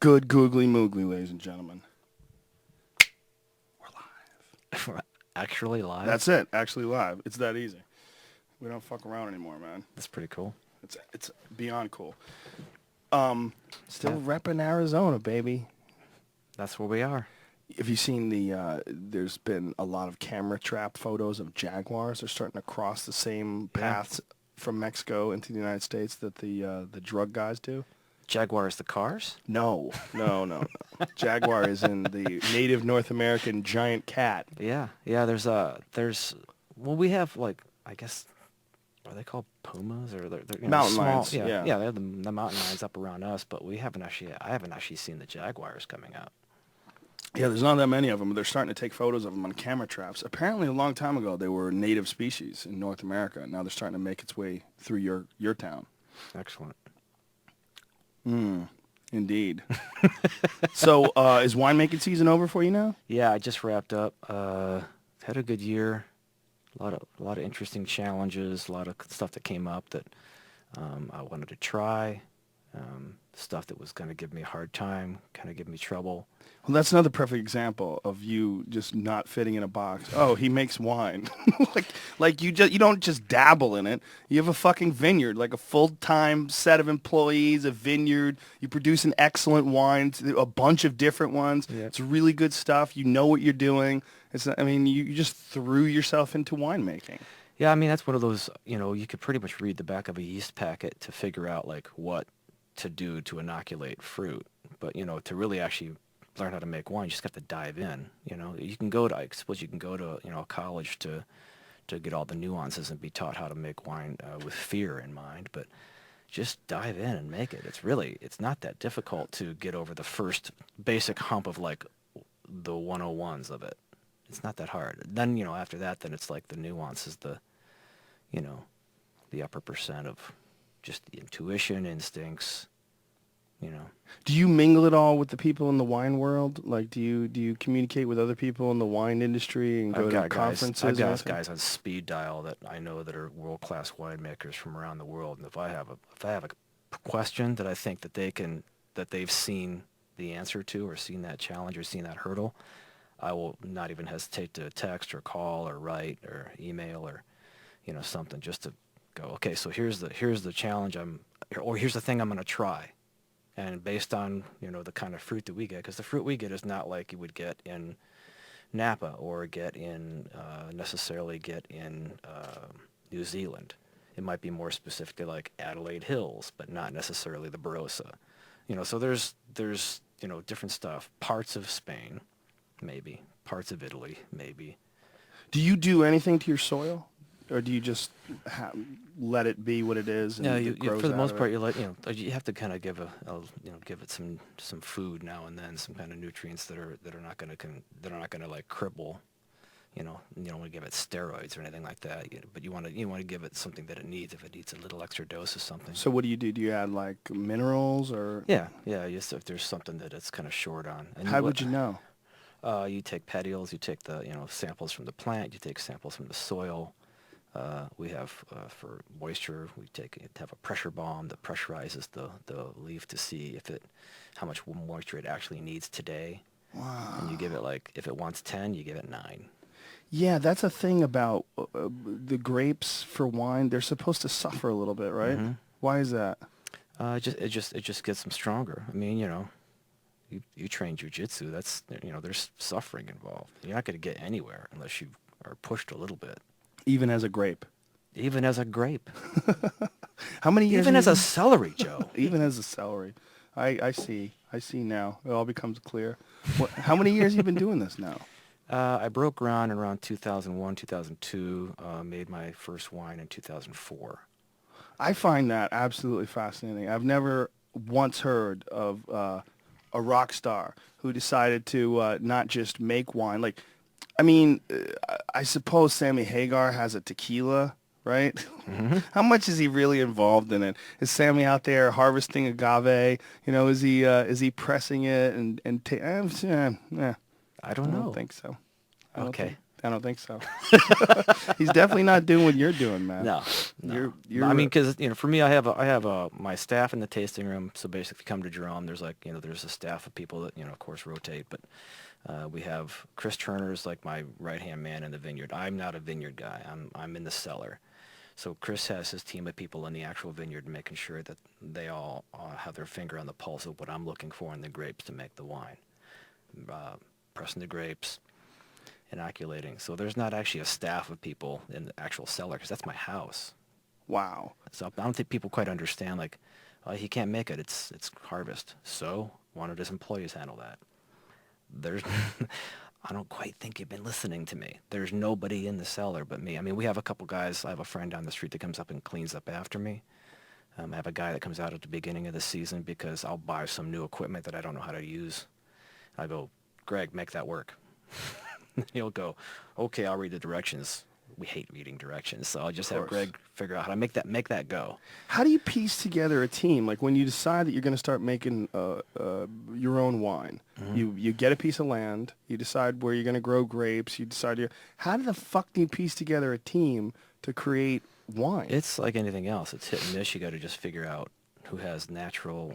Good googly moogly, ladies and gentlemen. We're live. We're actually live? That's it. Actually live. It's that easy. We don't fuck around anymore, man. That's pretty cool. It's beyond cool. Still repping Arizona, baby. That's where we are. Have you seen there's been a lot of camera trap photos of jaguars. They're starting to cross the same paths from Mexico into the United States that the drug guys do. Jaguars the cars? No. Jaguar is in the native North American giant cat. Yeah. We have, like, I guess, are they called pumas? Or they're mountain small, lions, yeah, they have the mountain lions up around us, but I haven't actually seen the jaguars coming out. Yeah, there's not that many of them, but they're starting to take photos of them on camera traps. Apparently, a long time ago, they were native species in North America. Now they're starting to make its way through your town. Excellent. Indeed. So, is winemaking season over for you now? Yeah, I just wrapped up. Had a good year. A lot of interesting challenges. A lot of stuff that came up that I wanted to try. Stuff that was going to give me a hard time, kind of give me trouble. Well, that's another perfect example of you just not fitting in a box. Oh, he makes wine. like you don't just dabble in it. You have a fucking vineyard, like a full-time set of employees, a vineyard. You produce an excellent wine, a bunch of different ones. Yeah. It's really good stuff. You know what you're doing. You just threw yourself into winemaking. Yeah, I mean, that's one of those, you could pretty much read the back of a yeast packet to figure out, like, what to do to inoculate fruit. But, to really actually learn how to make wine, you just have to dive in. You can go to, I suppose you can go to, a college to get all the nuances and be taught how to make wine with fear in mind. But just dive in and make it. It's not that difficult to get over the first basic hump of, like, the 101s of it. It's not that hard. Then, after that, then it's like the nuances, the upper percent of just the intuition, instincts, Do you mingle at all with the people in the wine world? Like, do you communicate with other people in the wine industry and go to conferences? I've got guys on speed dial that I know that are world-class winemakers from around the world, and if I have a question that I think that they've seen the answer to, or seen that challenge, or seen that hurdle, I will not even hesitate to text or call or write or email or something, just to go, okay, so here's the challenge here's the thing I'm going to try. And based on, the kind of fruit that we get, because the fruit we get is not like you would get in Napa or necessarily get in New Zealand. It might be more specifically like Adelaide Hills, but not necessarily the Barossa. So there's different stuff. Parts of Spain, maybe. Parts of Italy, maybe. Do you do anything to your soil? Or do you just let it be what it is? And No, for the most part, you have to kind of give give it some food now and then, some kind of nutrients that are not going to like cripple. You don't want to give it steroids or anything like that. But you want to give it something that it needs. If it needs a little extra dose of something. So what do you do? Do you add like minerals or? Yeah. Just if there's something that it's kind of short on. And how would you know? You take petioles. You take the samples from the plant. You take samples from the soil. We have, for moisture, have a pressure bomb that pressurizes the leaf to see how much moisture it actually needs today. Wow. And you give it, like, if it wants 10, you give it 9. Yeah, that's a thing about the grapes for wine. They're supposed to suffer a little bit, right? Mm-hmm. Why is that? It just gets them stronger. I mean, you train jujitsu. That's, there's suffering involved. You're not going to get anywhere unless you are pushed a little bit. Even as a grape. Even as a grape. How many years? Even as a celery, Joe. Even as a celery. I see now. It all becomes clear. How many years have you been doing this now? I broke ground in around 2001, 2002. Made my first wine in 2004. I find that absolutely fascinating. I've never once heard of a rock star who decided to not just make wine. Like, I mean, I suppose Sammy Hagar has a tequila, right? Mm-hmm. How much is he really involved in it? Is Sammy out there harvesting agave? Is he pressing it and I don't know. think so. Okay. I don't think so. He's definitely not doing what you're doing, man. No. You're. I mean, because for me, I have my staff in the tasting room. So basically, if you come to Jerome, there's there's a staff of people that of course rotate. But we have Chris Turner's like my right hand man in the vineyard. I'm not a vineyard guy. I'm in the cellar. So Chris has his team of people in the actual vineyard making sure that they all have their finger on the pulse of what I'm looking for in the grapes to make the wine. Pressing the grapes, inoculating. So there's not actually a staff of people in the actual cellar because that's my house. Wow. So I don't think people quite understand, like, he can't make it. It's harvest. So one of his employees handle that. There's, I don't quite think you've been listening to me. There's nobody in the cellar but me. I mean, we have a couple guys. I have a friend down the street that comes up and cleans up after me. I have a guy that comes out at the beginning of the season because I'll buy some new equipment that I don't know how to use. I go, Greg, make that work. He'll go, okay, I'll read the directions. We hate reading directions, so I'll just have Greg figure out how to make that go. How do you piece together a team? Like when you decide that you're going to start making your own wine, you get a piece of land, you decide where you're going to grow grapes, you decide how the fuck do you piece together a team to create wine? It's like anything else. It's hit and miss. You got to just figure out who has natural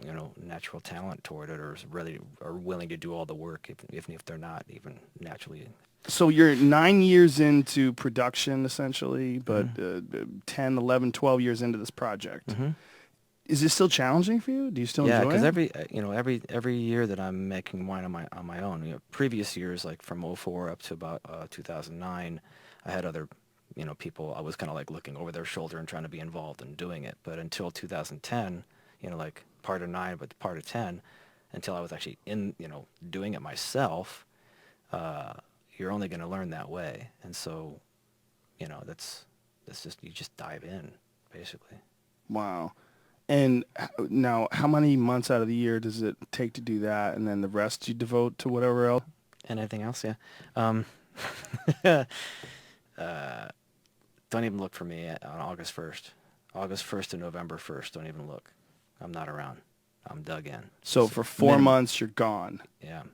talent toward it, or is really or willing to do all the work, even if they're not even naturally. So you're 9 years into production, essentially, but 10, 11, 12 years into this project. Mm-hmm. Is this still challenging for you? Do you still enjoy it? Yeah, because every year that I'm making wine on my own, previous years, like from '04 up to about 2009, I had other people. I was kind of like looking over their shoulder and trying to be involved in doing it. But until 2010, like part of 9, but part of 10, until I was actually doing it myself. You're only going to learn that way, and so, that's just you just dive in, basically. Wow. And now, how many months out of the year does it take to do that, and then the rest you devote to whatever else? And anything else, yeah. Don't even look for me on August 1st. August 1st to November 1st, don't even look. I'm not around. I'm dug in. So for 4 months, you're gone. Yeah.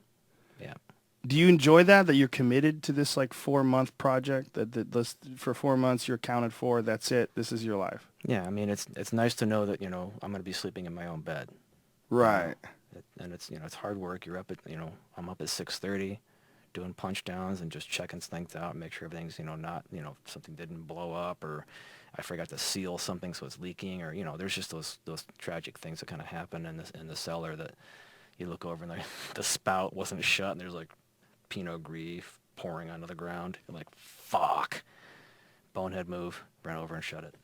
Do you enjoy that you're committed to this like 4-month project that for 4 months you're accounted for? That's it. This is your life. Yeah, I mean it's nice to know that I'm going to be sleeping in my own bed. Right. And it's it's hard work. You're up at I'm up at 6:30, doing punch downs and just checking things out, make sure everything's not something didn't blow up or I forgot to seal something so it's leaking or there's just those tragic things that kind of happen in the cellar that you look over and the spout wasn't shut and there's like Pinot Gris pouring onto the ground. You're like, fuck. Bonehead move. Ran over and shut it.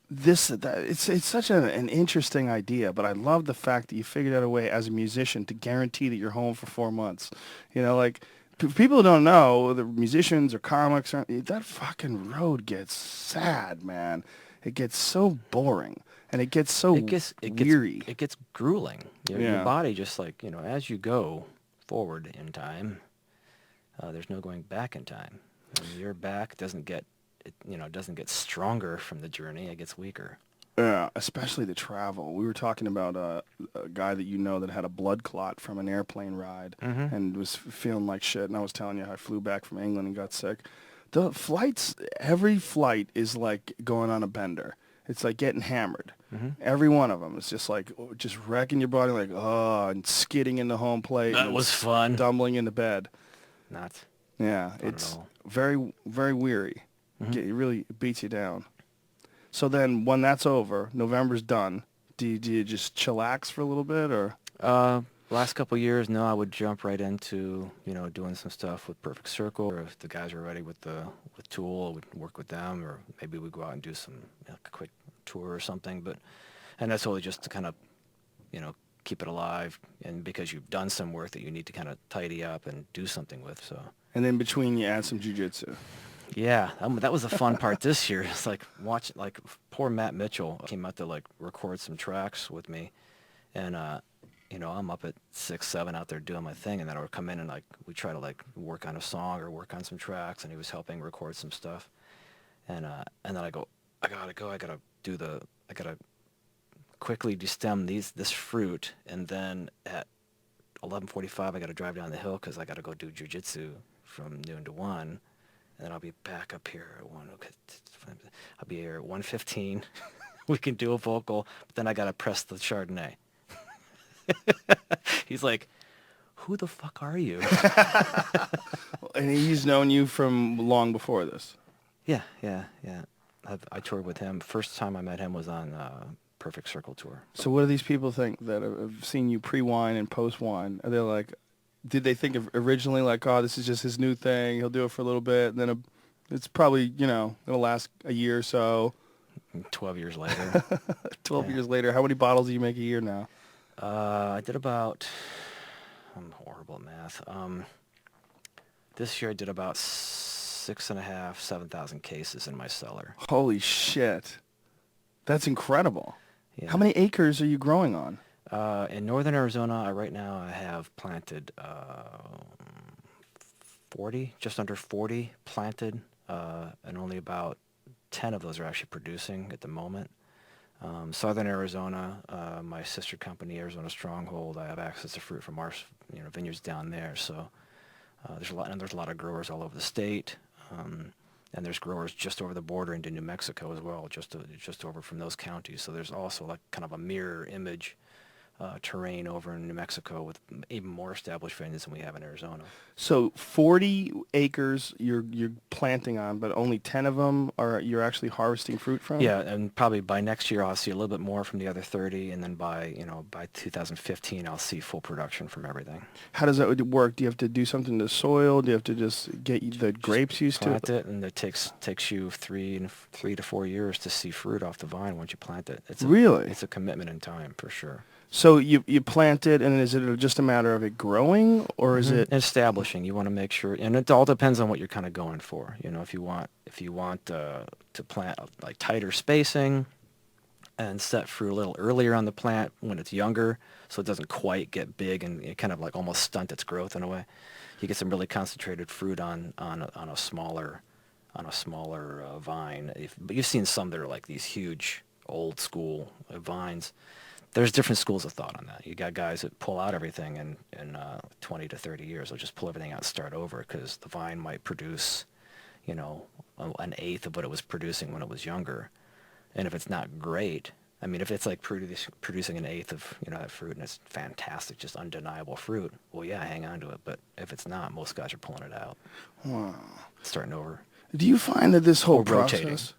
It's such an interesting idea, but I love the fact that you figured out a way as a musician to guarantee that you're home for 4 months. People don't know, the musicians or comics, that fucking road gets sad, man. It gets so boring, and it gets so weary. It gets grueling. Your body just like, as you go forward in time, there's no going back in time. And your back doesn't get stronger from the journey. It gets weaker. Yeah, especially the travel. We were talking about a guy that that had a blood clot from an airplane ride and was feeling like shit. And I was telling you how I flew back from England and got sick. The flights, every flight is like going on a bender. It's like getting hammered. Every one of them is just like just wrecking your body, like and skidding in the home plate. That was fun. Stumbling into bed. Not. Yeah, it's very, very weary. It really beats you down. So then when that's over, November's done, do you just chillax for a little bit or? Last couple of years, no, I would jump right into, doing some stuff with Perfect Circle, or if the guys are ready with Tool, we'd work with them, or maybe we'd go out and do some a quick tour or something. And that's only just to kind of, keep it alive, and because you've done some work that you need to kind of tidy up and do something with. So. And then between you add some jiu-jitsu. Yeah, that was the fun part this year. It's like poor Matt Mitchell came out to like record some tracks with me, and I'm up at 6, 7 out there doing my thing, and then I would come in and like we try to like work on a song or work on some tracks, and he was helping record some stuff, and then I go, I gotta quickly destem this fruit, and then at 11:45 I gotta drive down the hill because I gotta go do jiu-jitsu from noon to 1. and then I'll be back up here at I'll be here at 1:15. We can do a vocal, but then I gotta press the Chardonnay. He's like, who the fuck are you? And he's known you from long before this. Yeah. I toured with him. First time I met him was on Perfect Circle tour. So what do these people think that have seen you pre-wine and post-wine? Are they like, did they think of originally like, oh, this is just his new thing, he'll do it for a little bit, and then it's probably, it'll last a year or so. 12 years later. 12 years later, how many bottles do you make a year now? I did about, I'm horrible at math. This year I did about 6.5, 7,000 cases in my cellar. Holy shit. That's incredible. Yeah. How many acres are you growing on? In northern Arizona, right now I have planted 40, just under 40 planted, and only about 10 of those are actually producing at the moment. Southern Arizona, my sister company, Arizona Stronghold, I have access to fruit from our vineyards down there. So there's a lot of growers all over the state, and there's growers just over the border into New Mexico as well, just over from those counties. So there's also like kind of a mirror image terrain over in New Mexico with even more established vineyards than we have in Arizona. So 40 acres you're planting on, but only 10 of them you're actually harvesting fruit from? Yeah, and probably by next year I'll see a little bit more from the other 30, and then by 2015 I'll see full production from everything. How does that work? Do you have to do something to the soil? Do you have to just get the grapes used to it? Plant it, and it takes you 3 to 4 years to see fruit off the vine once you plant it. Really? It's a commitment in time for sure. So you plant it, and is it just a matter of it growing, or is it establishing? You want to make sure, and it all depends on what you're kind of going for. If you want to plant like tighter spacing, and set fruit a little earlier on the plant when it's younger, so it doesn't quite get big and it kind of like almost stunt its growth in a way. You get some really concentrated fruit on a smaller vine. But you've seen some that are like these huge old school vines. There's different schools of thought on that. You got guys that pull out everything in 20 to 30 years. They'll just pull everything out and start over because the vine might produce, an eighth of what it was producing when it was younger. And if it's not great, I mean, if it's like producing an eighth of, that fruit and it's fantastic, just undeniable fruit, well, yeah, hang on to it. But if it's not, most guys are pulling it out. Wow. Starting over. Do you find that this whole rotating, process,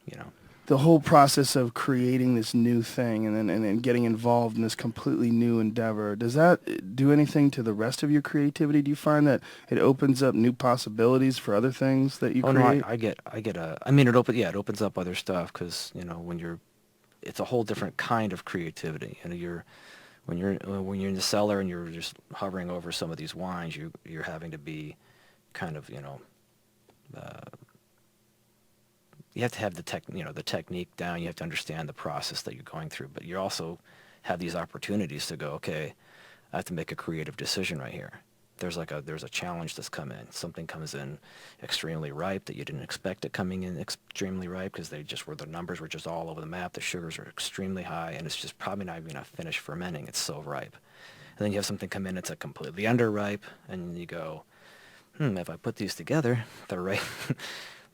the whole process of creating this new thing and then getting involved in this completely new endeavor, does that do anything to the rest of your creativity? Do you find that it opens up new possibilities for other things that you create? No, it opens up other stuff because, it's a whole different kind of creativity. And when you're in the cellar and you're just hovering over some of these wines, you're having to be kind of, you have to have the technique down. You have to understand the process that you're going through, but you also have these opportunities to go, okay, I have to make a creative decision right here. There's a challenge that's come in. Something comes in extremely ripe that you didn't expect it coming in extremely ripe because the numbers were just all over the map. The sugars are extremely high, and it's just probably not even going to finish fermenting. It's so ripe. And then you have something come in that's completely underripe, and you go, if I put these together, they're right.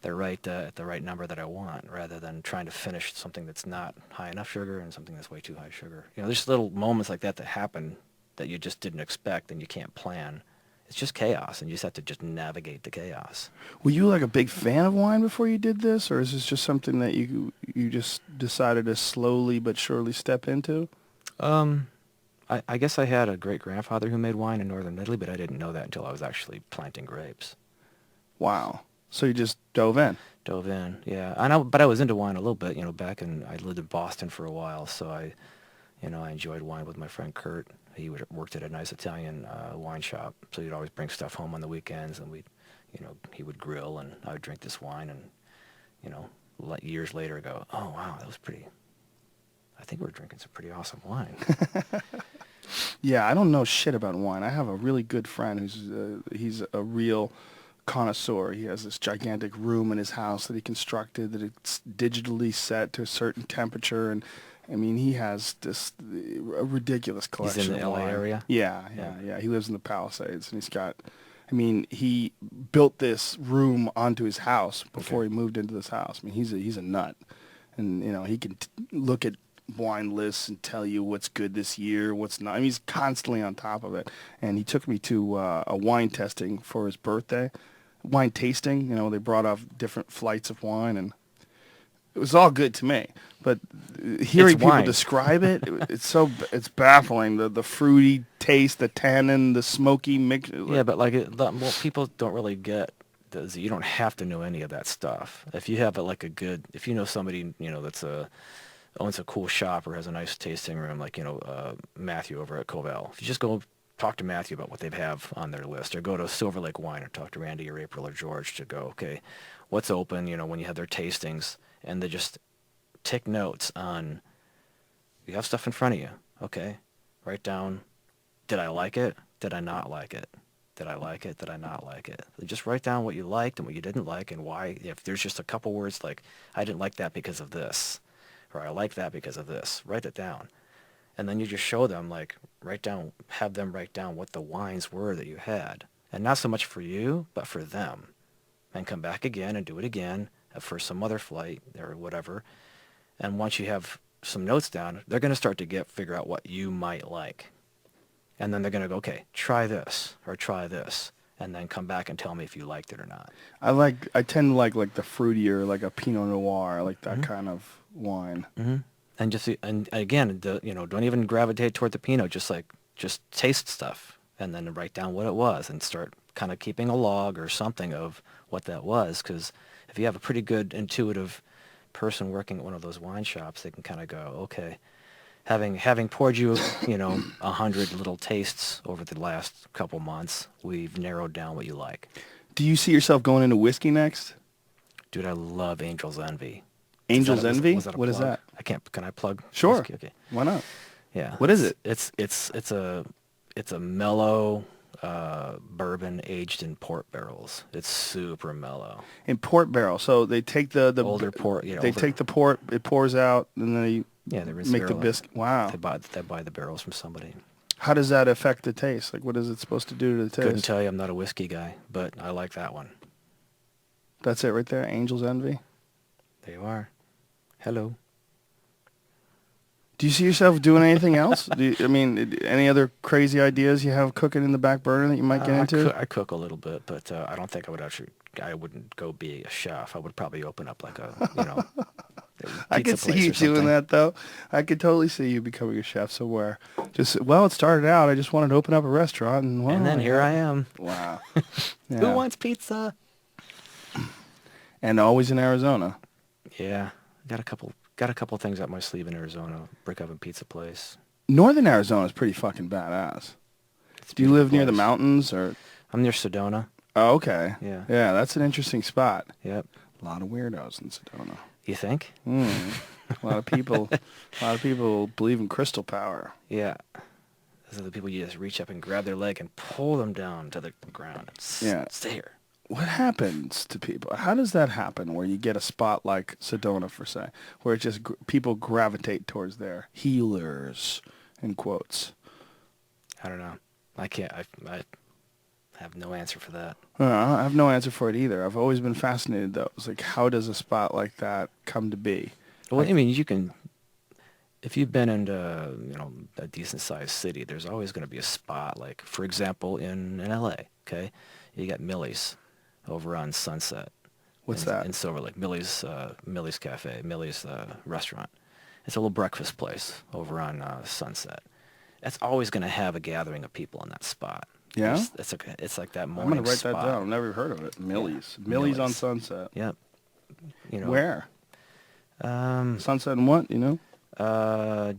They're right at the right number that I want, rather than trying to finish something that's not high enough sugar and something that's way too high sugar. There's little moments like that happen that you just didn't expect and you can't plan. It's just chaos, and you just have to just navigate the chaos. Were you like a big fan of wine before you did this, or is this just something that you just decided to slowly but surely step into? I guess I had a great-grandfather who made wine in northern Italy, but I didn't know that until I was actually planting grapes. Wow. So you just dove in? Dove in, yeah. But I was into wine a little bit, I lived in Boston for a while, so I enjoyed wine with my friend Kurt. He worked at a nice Italian wine shop, so he'd always bring stuff home on the weekends, and he would grill, and I would drink this wine, and, years later go, oh, wow, that was pretty, I think we're drinking some pretty awesome wine. Yeah, I don't know shit about wine. I have a really good friend he's a real connoisseur. He has this gigantic room in his house that he constructed that it's digitally set to a certain temperature, and I mean he has a ridiculous collection. He's in the of LA wine. area? Yeah. He lives in the Palisades, and he's got I mean, he built this room onto his house before Okay. he moved into this house. I mean, he's a nut, and he can look at wine lists and tell you what's good this year, what's not. I mean, he's constantly on top of it. And he took me to a wine testing for his birthday, wine tasting. They brought off different flights of wine, and it was all good to me. But hearing people wine. describe it, it's baffling. The fruity taste, the tannin, the smoky mix. Yeah, but like what people don't really get is you don't have to know any of that stuff. If you have if you know somebody that's owns a cool shop or has a nice tasting room, like Matthew over at Covell. If you just go talk to Matthew about what they have on their list, or go to Silver Lake Wine or talk to Randy or April or George to go, okay, what's open? When you have their tastings, and they just take notes on. You have stuff in front of you, okay? Write down. Did I like it? Did I not like it? Did I like it? Did I not like it? Just write down what you liked and what you didn't like and why. If there's just a couple words like, I didn't like that because of this, or I like that because of this, write it down. And then you just show them, have them write down what the wines were that you had. And not so much for you, but for them. And come back again and do it again for some other flight or whatever. And once you have some notes down, they're going to start to figure out what you might like. And then they're going to go, okay, try this or try this, and then come back and tell me if you liked it or not. I tend to like the fruitier, like a Pinot Noir, like that Mm-hmm. kind of wine. Mm-hmm. And again, don't even gravitate toward the Pinot. Just taste stuff, and then write down what it was, and start kind of keeping a log or something of what that was. Because if you have a pretty good intuitive person working at one of those wine shops, they can kind of go, okay. Having poured you, 100 little tastes over the last couple months, we've narrowed down what you like. Do you see yourself going into whiskey next? Dude, I love Angel's Envy. Angel's Envy? Was that a What plug? is that? I can't. Can I plug? Sure. Whiskey? Okay. Why not? Yeah. What is it? It's a mellow bourbon aged in port barrels. It's super mellow. In port barrel. So they take the Older port. take the port, it pours out, and then they make the biscuit. Wow. They buy the barrels from somebody. How does that affect the taste? Like, what is it supposed to do to the taste? Couldn't tell you. I'm not a whiskey guy, but I like that one. That's it right there, Angel's Envy. There you are. Hello. Do you see yourself doing anything else? Any other crazy ideas you have cooking in the back burner that you might get into? I cook a little bit, but I don't think I wouldn't go be a chef. I would probably open up like a, I could pizza see place you or doing something. that, though. I could totally see you becoming a chef somewhere. It started out, I just wanted to open up a restaurant. And then here I am. Wow. Who Yeah. wants pizza? And always in Arizona. Yeah, got a couple things up my sleeve in Arizona. Brick oven pizza place. Northern Arizona is pretty fucking badass. It's a Do you beautiful live near the place. mountains or? I'm near Sedona. Oh, okay. Yeah. Yeah, that's an interesting spot. Yep. A lot of weirdos in Sedona. You think? A lot of people. A lot of people believe in crystal power. Yeah. Those are the people you just reach up and grab their leg and pull them down to the ground. Yeah. Stay here. What happens to people? How does that happen where you get a spot like Sedona, for say, where it just people gravitate towards their healers, in quotes? I don't know. I can't. I have no answer for that. I have no answer for it either. I've always been fascinated, though. It's like, how does a spot like that come to be? Well, I mean, you can. If you've been into a decent sized city, there's always going to be a spot. Like, for example, in L.A. Okay, you got Millie's over on Sunset. What's in, that? In Silver Lake, Millie's Cafe, Millie's restaurant. It's a little breakfast place over on Sunset. It's always going to have a gathering of people in that spot. Yeah? It's like that I'm morning going to write spot. that down. I've never heard of it. Millie's. Millie's on Millie's. Sunset. Yep. Where? Um, Sunset and what,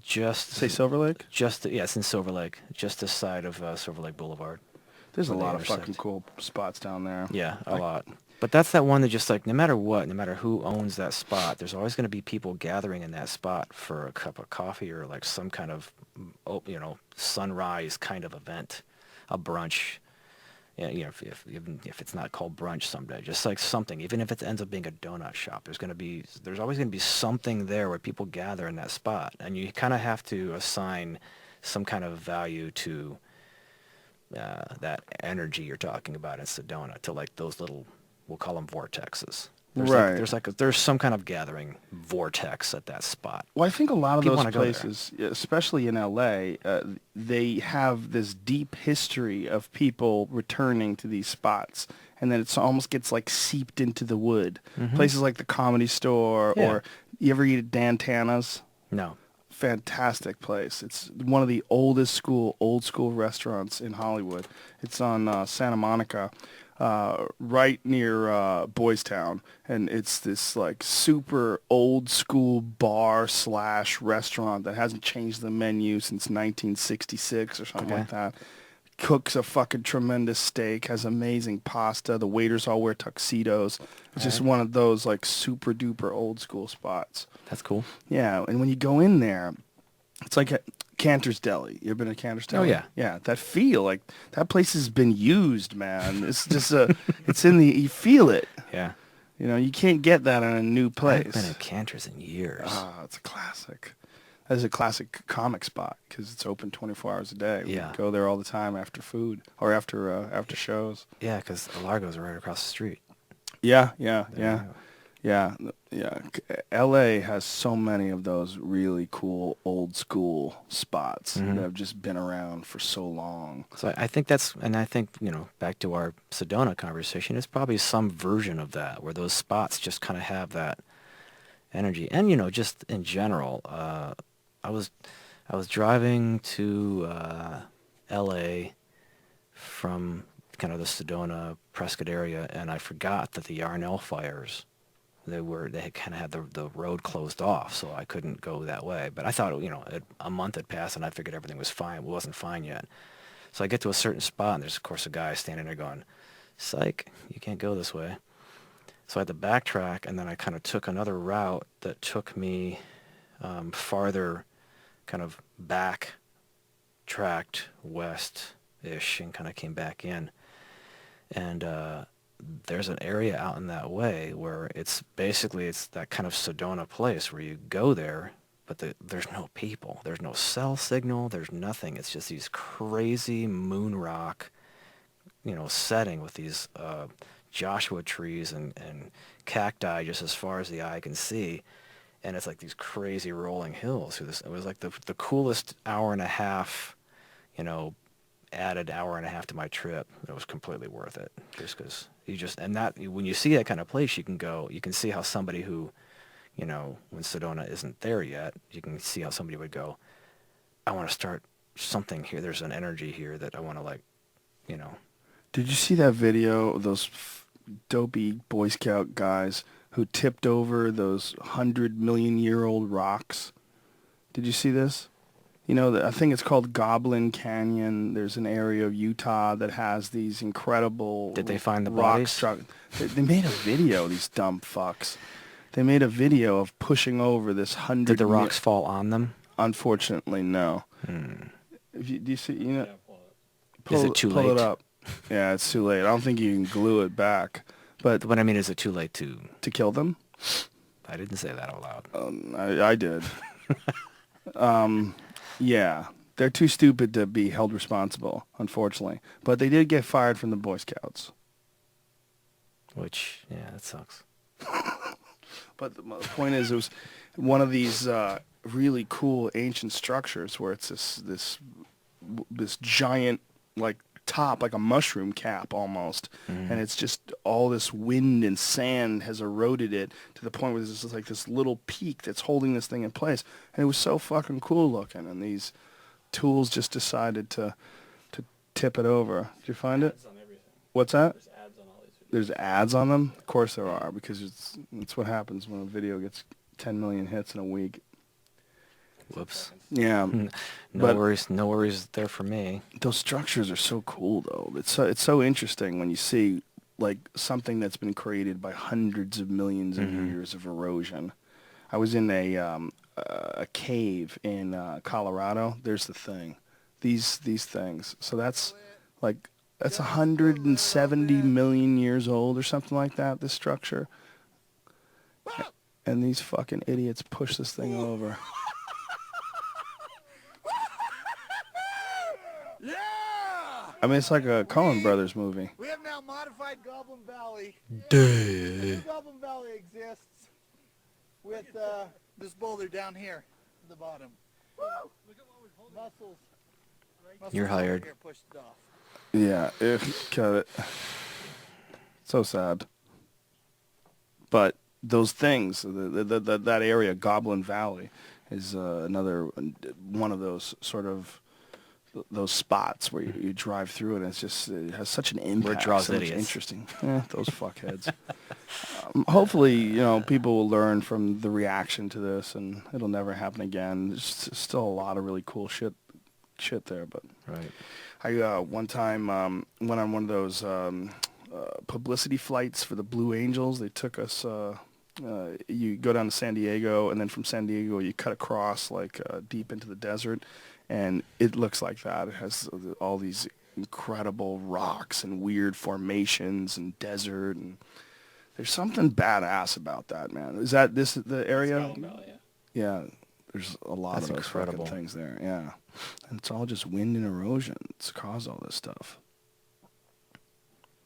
just Say Silver Lake? it's in Silver Lake, just this side of Silver Lake Boulevard. There's a where they lot of intersect. fucking cool spots down there. Yeah, a lot. But that's that one that just like, no matter what, no matter who owns that spot, there's always going to be people gathering in that spot for a cup of coffee or like some kind of, sunrise kind of event, a brunch. Yeah, even if it's not called brunch someday, just like something, even if it ends up being a donut shop, there's always going to be something there where people gather in that spot, and you kind of have to assign some kind of value to that energy you're talking about in Sedona to like those little, we'll call them vortexes. Right. There's some kind of gathering vortex at that spot. Well, I think a lot of People those wanna go there. places, especially in LA, they have this deep history of people returning to these spots, and then it almost gets like seeped into the wood. Places like the Comedy Store, Yeah. or you ever eat at Dan Tana's? No. Fantastic place. It's one of the old school restaurants in Hollywood. It's on Santa Monica, right near Boys Town, and it's this like super old school bar slash restaurant that hasn't changed the menu since 1966 or something like that. Cooks a fucking tremendous steak, has amazing pasta. The waiters all wear tuxedos. It's just one of those like super duper old school spots. That's cool. Yeah, and when you go in there, it's like a Cantor's Deli. You ever been to Cantor's Deli? Oh, yeah. Yeah, that feel, like, that place has been used, man. It's just it's in the, you feel it. Yeah. You know, you can't get that in a new I place. haven't been at Cantor's in years. It's a classic. That is a classic comic spot because it's open 24 hours a day. Yeah. We go there all the time after food or after shows. Yeah, because Largo's right across the street. Yeah. There you go. Yeah. LA has so many of those really cool old school spots that have just been around for so long. So I think back to our Sedona conversation, it's probably some version of that where those spots just kind of have that energy. And, just in general, I was driving to LA from kind of the Sedona, Prescott area, and I forgot that the Yarnell fires, they had kind of had the road closed off, so I couldn't go that way. But I thought, a month had passed, and I figured everything was fine. It wasn't fine yet. So I get to a certain spot, and there's, of course, a guy standing there going, "Psych, you can't go this way." So I had to backtrack, and then I kind of took another route that took me farther, kind of backtracked west-ish, and kind of came back in. And there's an area out in that way where it's that kind of Sedona place where you go there, but there's no people. There's no cell signal. There's nothing. It's just these crazy moon rock, setting with these Joshua trees and cacti just as far as the eye can see. And it's like these crazy rolling hills through this. It was like the coolest hour and a half, added hour and a half to my trip. It was completely worth it, just because when you see that kind of place, you can see how somebody who, when Sedona isn't there yet, you can see how somebody would go, I want to start something here. There's an energy here that I want to Did you see that video of those dopey Boy Scout guys who tipped over those 100-million-year-old rocks? Did you see this? I think it's called Goblin Canyon. There's an area of Utah that has these incredible Did they find the rock bodies? They made a video, these dumb fucks. They made a video of pushing over this 100. Did the rocks fall on them? Unfortunately, no. Do you see? Is it too pull late? it up. Yeah, it's too late. I don't think you can glue it back. But What I mean, is it too late to kill them? I didn't say that out loud. I did. Yeah, they're too stupid to be held responsible, unfortunately. But they did get fired from the Boy Scouts. Which, yeah, that sucks. But the point is, it was one of these really cool ancient structures where it's this giant, like, top, like a mushroom cap almost, and it's just all this wind and sand has eroded it to the point where there's just like this little peak that's holding this thing in place, and it was so fucking cool looking, and these tools just decided to tip it over. Did you find it? Ads on everything. What's that? There's ads on all these videos. There's ads on them? Of course there are, because it's what happens when a video gets 10 million hits in a week. Whoops. Yeah. No But- worries there for me. Those structures are so cool, though. It's so interesting when you see like something that's been created by hundreds of millions of years of erosion. I was in a cave in Colorado. There's the thing, these things. So that's 170 million years old or something like that. This structure, and these fucking idiots push this thing over. I mean, it's like a Coen Brothers movie. We have now modified Goblin Valley. Duh. Goblin Valley exists with this boulder down here at the bottom. Muscles. You're hired. Here pushed it off. Yeah, cut it. So sad. But those things, that area, Goblin Valley, is another one of those sort of those spots where you drive through it, and it has such an impact. Where it draws so much idiots. interesting. Those fuckheads. Hopefully, people will learn from the reaction to this, and it'll never happen again. There's still a lot of really cool shit there, but Right. I one time went on one of those publicity flights for the Blue Angels. They took us. You go down to San Diego, and then from San Diego you cut across deep into the desert, and it looks like that. It has all these incredible rocks and weird formations and desert, and there's something badass about that, man. Is that the area? Yeah. There's a lot That's of those incredible. fucking things there, yeah. And it's all just wind and erosion. It's caused all this stuff.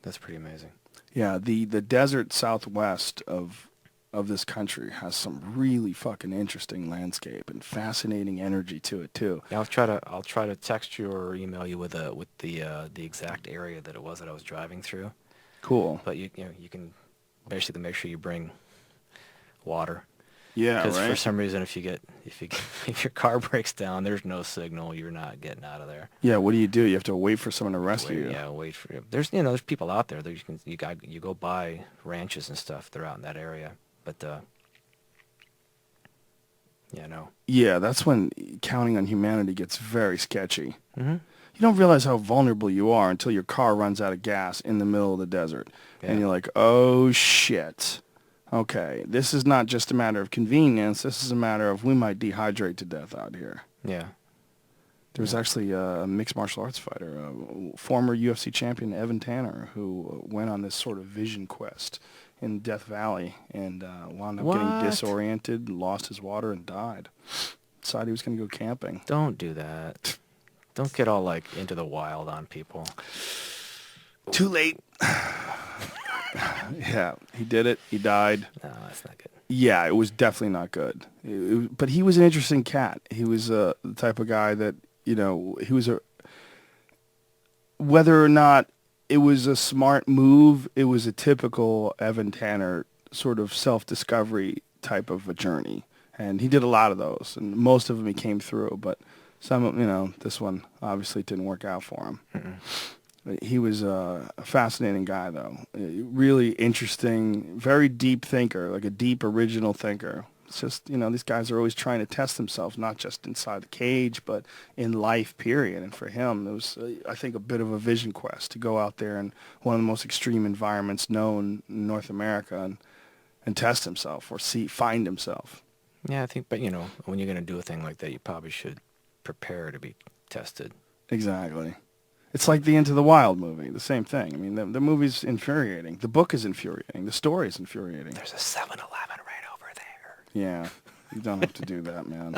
That's pretty amazing. Yeah, the desert southwest of this country has some really fucking interesting landscape and fascinating energy to it too. Yeah, I'll try to text you or email you with the exact area that it was that I was driving through. Cool. But you can basically make sure you bring water. Yeah, Because right. for some reason, if your car breaks down, there's no signal. You're not getting out of there. Yeah, what do? You have to wait for someone to rescue you. Yeah, wait for there's people out there that you go buy ranches and stuff. They're out in that area, but no. Yeah, that's when counting on humanity gets very sketchy. Mm-hmm. You don't realize how vulnerable you are until your car runs out of gas in the middle of the desert. Yeah. And you're like, oh, shit. Okay, this is not just a matter of convenience. This is a matter of we might dehydrate to death out here. Yeah. There was actually a mixed martial arts fighter, former UFC champion Evan Tanner, who went on this sort of vision quest in Death Valley and wound up getting disoriented, lost his water, and died. Decided he was going to go camping. Don't do that. Don't get all into the wild on people. Too late. Yeah, he did it. He died. No, that's not good. Yeah, it was definitely not good. But he was an interesting cat. He was the type of guy that, he was whether or not it was a smart move, it was a typical Evan Tanner sort of self-discovery type of a journey. And he did a lot of those, and most of them he came through, but some, this one obviously didn't work out for him. Mm-mm. He was a fascinating guy, though. Really interesting, very deep thinker, like a deep original thinker. It's just, these guys are always trying to test themselves, not just inside the cage, but in life, period. And for him, it was, I think, a bit of a vision quest to go out there in one of the most extreme environments known in North America and test himself or find himself. Yeah, I think, but when you're going to do a thing like that, you probably should prepare to be tested. Exactly. It's like the Into the Wild movie, the same thing. I mean, the movie's infuriating. The book is infuriating. The story is infuriating. There's a 7-Eleven right over there. Yeah, you don't have to do that, man.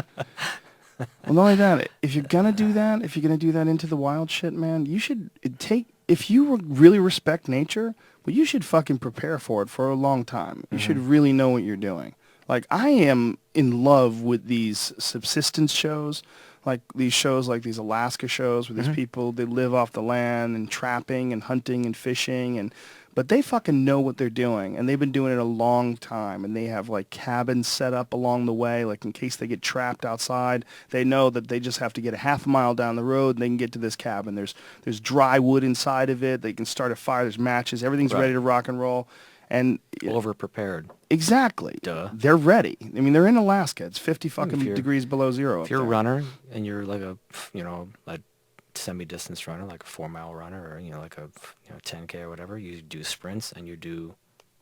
Well, not only that, if you're going to do that, Into the Wild shit, man, you should if you really respect nature, well, you should fucking prepare for it for a long time. You should really know what you're doing. Like, I am in love with these subsistence shows, like these shows, like these Alaska shows where these people, they live off the land and trapping and hunting and fishing, but they fucking know what they're doing, and they've been doing it a long time, and they have like cabins set up along the way, like in case they get trapped outside, they know that they just have to get a half a mile down the road and they can get to this cabin. There's dry wood inside of it. They can start a fire. There's matches. Everything's ready to rock and roll. And Over-prepared. Exactly. Duh. They're ready. I mean, they're in Alaska. It's 50 fucking degrees below zero. If you're a runner and you're like a semi-distance runner, like a 4-mile runner, or like a 10K or whatever, you do sprints and you do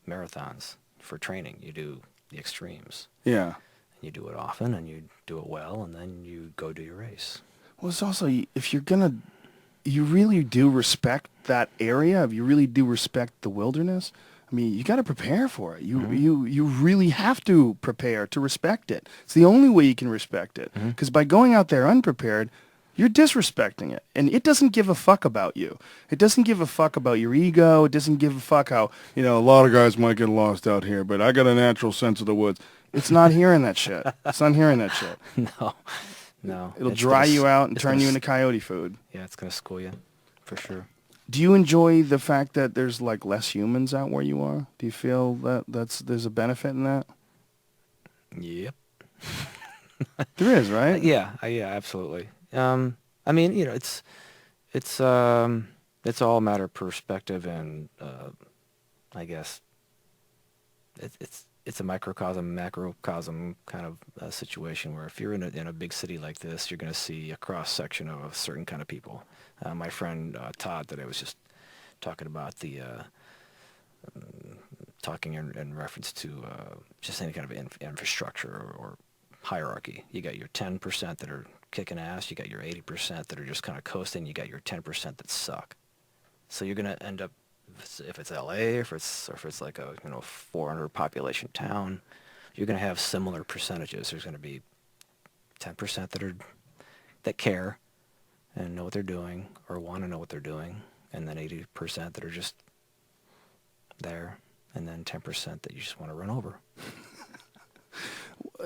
marathons for training. You do the extremes. Yeah. And you do it often and you do it well, and then you go do your race. Well, it's also, if you're going to, you really do respect that area, if you really do respect the wilderness, I mean, you got to prepare for it. You really have to prepare to respect it. It's the only way you can respect it. Because by going out there unprepared, You're disrespecting it. And it doesn't give a fuck about you. It doesn't give a fuck about your ego. It doesn't give a fuck how, a lot of guys might get lost out here, but I got a natural sense of the woods. It's not hearing that shit. It's not hearing that shit. No, no. It'll dry you out and turn you into coyote food. Yeah, it's going to school you, for sure. Do you enjoy the fact that there's like less humans out where you are? Do you feel that there's a benefit in that? Yep. There is, right? Yeah, absolutely. I mean, it's all a matter of perspective, and I guess it's a microcosm, macrocosm kind of situation where if you're in a big city like this, you're going to see a cross section of a certain kind of people. My friend Todd, that I was just talking about talking in reference to just any kind of infrastructure or hierarchy. You got your 10% that are kicking ass, you got your 80% that are just kind of coasting, you got your 10% that suck. So you're going to end up, if it's LA, or if it's like a 400 population town, you're going to have similar percentages. There's going to be 10% that care and know what they're doing or want to know what they're doing, and then 80% that are just there, and then 10% that you just want to run over.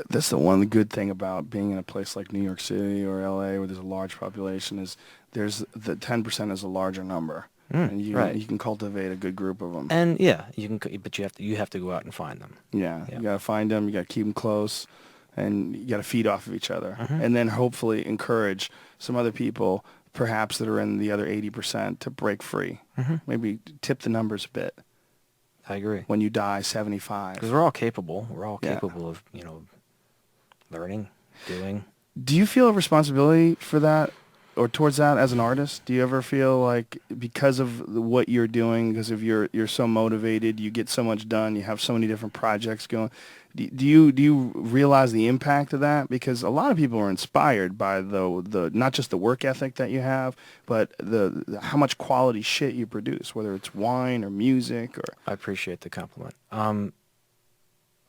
That's the one good thing about being in a place like New York City or LA where there's a large population is there's the 10% is a larger number. And you can cultivate a good group of them. And yeah, but you have to go out and find them. Yeah. You got to find them, you got to keep them close, and you got to feed off of each other. And then hopefully encourage some other people, perhaps that are in the other 80%, to break free. Maybe tip the numbers a bit. I agree. When you die 75. Because we're all capable. We're all capable of, learning, doing. Do you feel a responsibility for that or towards that as an artist? Do you ever feel like because of what you're doing, because of you're so motivated, you get so much done, you have so many different projects going, do you realize the impact of that? Because a lot of people are inspired by the not just the work ethic that you have, but the how much quality shit you produce, whether it's wine or music or. I appreciate the compliment.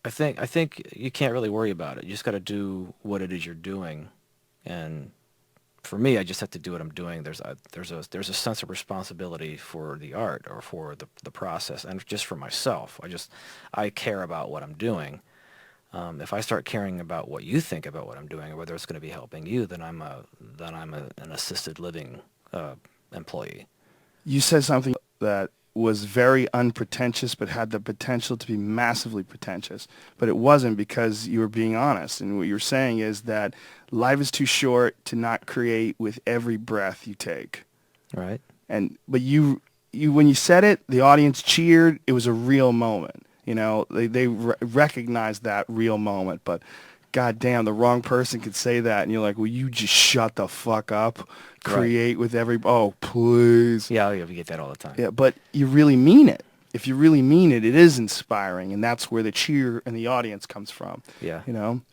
I think you can't really worry about it. You just got to do what it is you're doing, and for me, I just have to do what I'm doing. There's a sense of responsibility for the art or for the process, and just for myself. I care about what I'm doing. If I start caring about what you think about what I'm doing, or whether it's going to be helping you, then I'm an assisted living employee. You said something that was very unpretentious, but had the potential to be massively pretentious. But it wasn't, because you were being honest. And what you're saying is that life is too short to not create with every breath you take. Right. But you when you said it, the audience cheered. It was a real moment. They recognized that real moment. But God damn, the wrong person could say that, and you're like, well, you just shut the fuck up. Create with every. Oh, please. Yeah, you get that all the time. Yeah, but you really mean it. If you really mean it, it is inspiring, and that's where the cheer and the audience comes from. Yeah.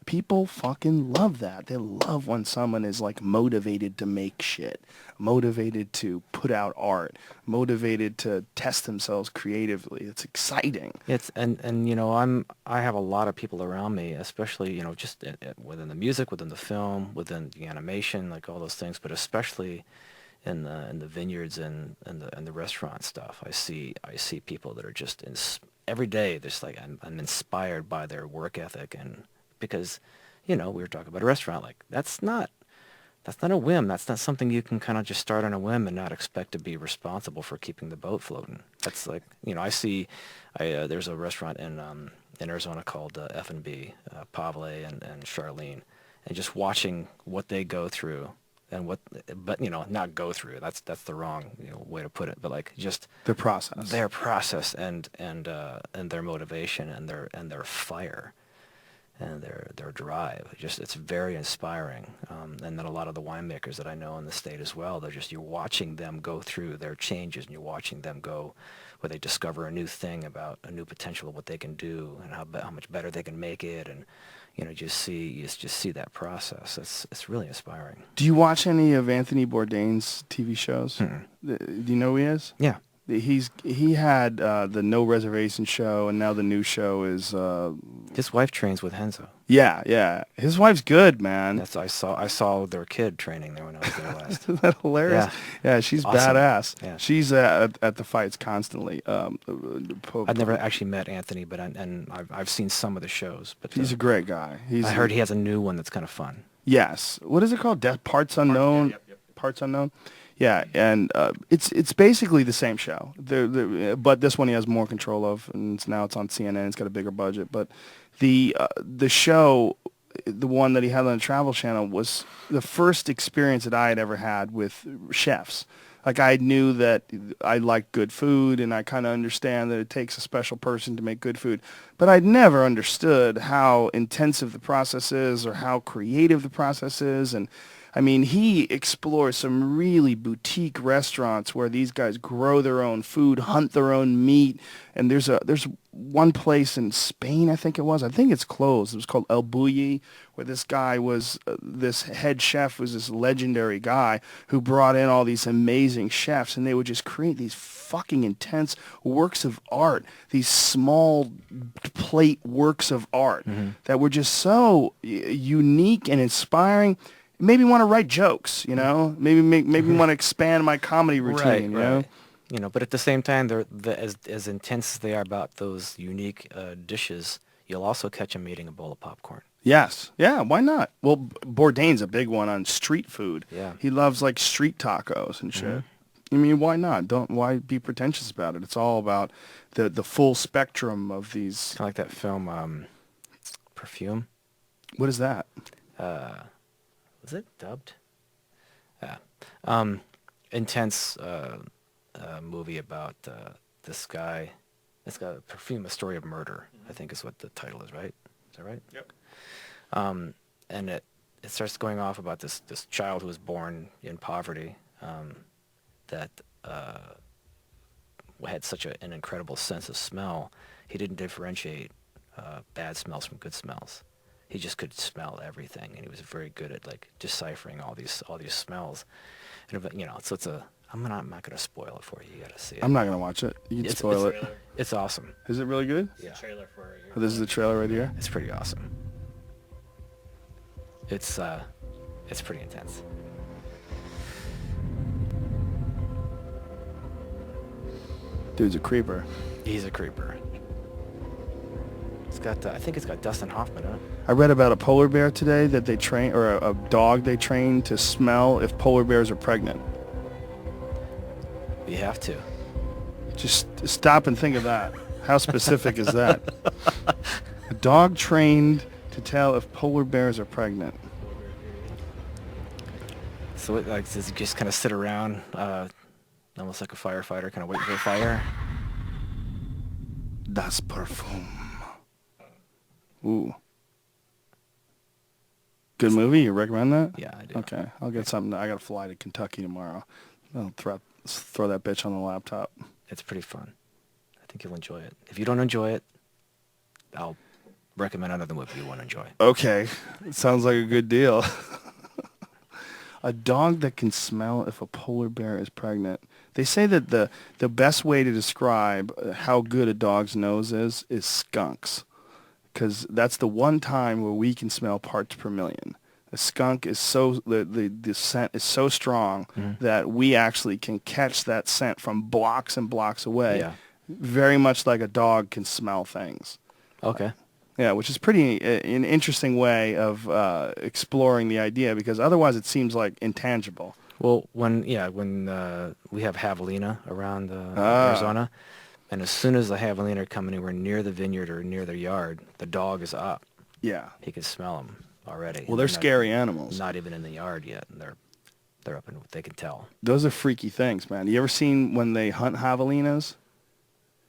People fucking love that. They love when someone is like motivated to make shit, motivated to put out art, motivated to test themselves creatively. It's exciting. I have a lot of people around me, especially just within the music, within the film, within the animation, like all those things, but especially in the vineyards and the restaurant stuff. I see people that are just every day. Just like I'm inspired by their work ethic, and because we were talking about a restaurant, like that's not a whim. That's not something you can kind of just start on a whim and not expect to be responsible for keeping the boat floating. That's like there's a restaurant in Arizona called F&B, Pavle and Charlene, and just watching what they go through. But not go through. That's the wrong way to put it. But like just their process, and their motivation and their fire, and their drive. It's very inspiring. And then a lot of the winemakers that I know in the state as well. You're watching them go through their changes, and you're watching them go where they discover a new thing about a new potential of what they can do and how much better they can make it, and you just see that process. It's really inspiring. Do you watch any of Anthony Bourdain's TV shows? Mm-mm. Do you know who he is? Yeah. He had the No Reservation show, and now the new show is His wife trains with Henzo. yeah. His wife's good, man. That's I saw their kid training there when I was there last. Isn't that hilarious? Yeah, she's Awesome. badass. Yeah. She's at the fights constantly. I've never actually met Anthony, but I've seen some of the shows. But He's a great guy. I heard he has a new one that's kind of fun. Yes. What is it called? Parts Unknown? Yep. Parts Unknown? Yeah, and it's basically the same show. But this one he has more control of, and now it's on CNN. It's got a bigger budget. But the show, the one that he had on the Travel Channel, was the first experience that I had ever had with chefs. Like, I knew that I like good food, and I kind of understand that it takes a special person to make good food. But I'd never understood how intensive the process is or how creative the process is. And, I mean, he explores some really boutique restaurants where these guys grow their own food, hunt their own meat. And there's one place in Spain, I think it was. I think it's closed. It was called El Bulli, where this guy was, this head chef was this legendary guy who brought in all these amazing chefs, and they would just create these fucking intense works of art, these small plate works of art that were just so unique and inspiring. It made me want to write jokes, you know? Maybe want to expand my comedy routine, you know? You know, but at the same time, they're as intense as they are about those unique dishes, you'll also catch them eating a bowl of popcorn. Yes. Yeah, why not? Well, Bourdain's a big one on street food. Yeah. He loves, like, street tacos and shit. I mean, why not? Why be pretentious about it? It's all about the full spectrum of these. Kind of like that film, Perfume. What is that? Was it dubbed? Yeah. Intense movie about this guy. It's got a Perfume, A Story of Murder, I think is what the title is, right? Is that right? Yep. And it starts going off about this child who was born in poverty that had such an incredible sense of smell. He didn't differentiate bad smells from good smells. He just could smell everything, and he was very good at like deciphering all these smells. And you know, so I'm not gonna spoil it for you. You gotta see it. I'm not going to watch it. You can spoil it. It's awesome. Is it really good? Yeah. Trailer for it. Oh, this is the trailer right here? It's pretty awesome. It's pretty intense. Dude's a creeper. He's a creeper. It's got I think it's got Dustin Hoffman in it. I read about a polar bear today that they train, or a dog they train to smell if polar bears are pregnant. You have to. Just stop and think of that. How specific is that? A dog trained to tell if polar bears are pregnant. So it, like, does he just kind of sit around, almost like a firefighter, kind of wait for a fire? Das Parfum. Ooh. Good movie? You recommend that? Yeah, I do. Okay. I'll get something. I got to fly to Kentucky tomorrow. I'll throw that bitch on the laptop. It's pretty fun. I think you'll enjoy it. If you don't enjoy it, I'll recommend another movie you won't enjoy. Okay. It sounds like a good deal. A dog that can smell if a polar bear is pregnant. They say that the best way to describe how good a dog's nose is skunks. Because that's the one time where we can smell parts per million. A skunk is the scent is so strong that we actually can catch that scent from blocks and blocks away. Yeah. Very much like a dog can smell things. Okay. Yeah, which is pretty an interesting way of exploring the idea, because otherwise it seems like intangible. Well, when we have javelina around Arizona, and as soon as the javelina are coming anywhere near the vineyard or near their yard, the dog is up. Yeah. He can smell them already. Well, they're scary animals. Not even in the yard yet, and they're up and they can tell. Those are freaky things, man. You ever seen when they hunt javelinas?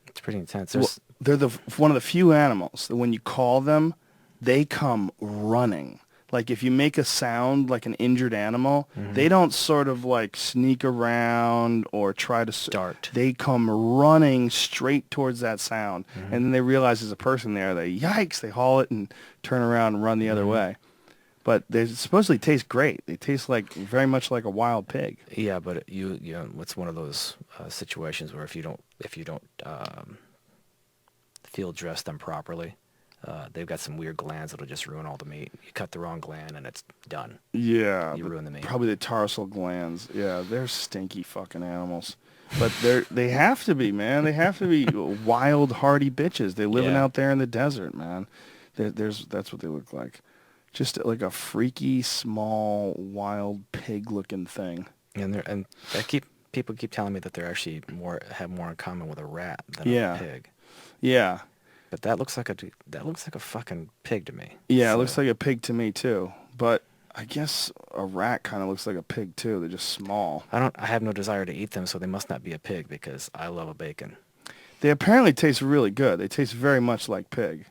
It's pretty intense. Well, they're one of the few animals that when you call them, they come running. Like if you make a sound like an injured animal, they don't sort of like sneak around or try to Dart. They come running straight towards that sound, and then they realize there's a person there. They yikes! They haul it and turn around and run the other way. but they supposedly taste great. They taste like very much like a wild pig. Yeah, but you know, it's one of those situations where if you don't field dress them properly, they've got some weird glands that'll just ruin all the meat. You cut the wrong gland and it's done. Yeah, You ruin the meat. probably the tarsal glands. Yeah, they're stinky fucking animals. But they have to be, man. They have to be wild, hardy bitches. They're living Yeah. out there in the desert, man. That's what they look like. Just like a freaky, small, wild pig-looking thing. And people keep telling me that they're actually have more in common with a rat than Yeah. a pig. Yeah. But that looks like a fucking pig to me. Yeah, it So- looks like a pig to me, too. But I guess a rat kind of looks like a pig, too. They're just small. I have no desire to eat them, so they must not be a pig because I love a bacon. They apparently taste really good. They taste very much like pig.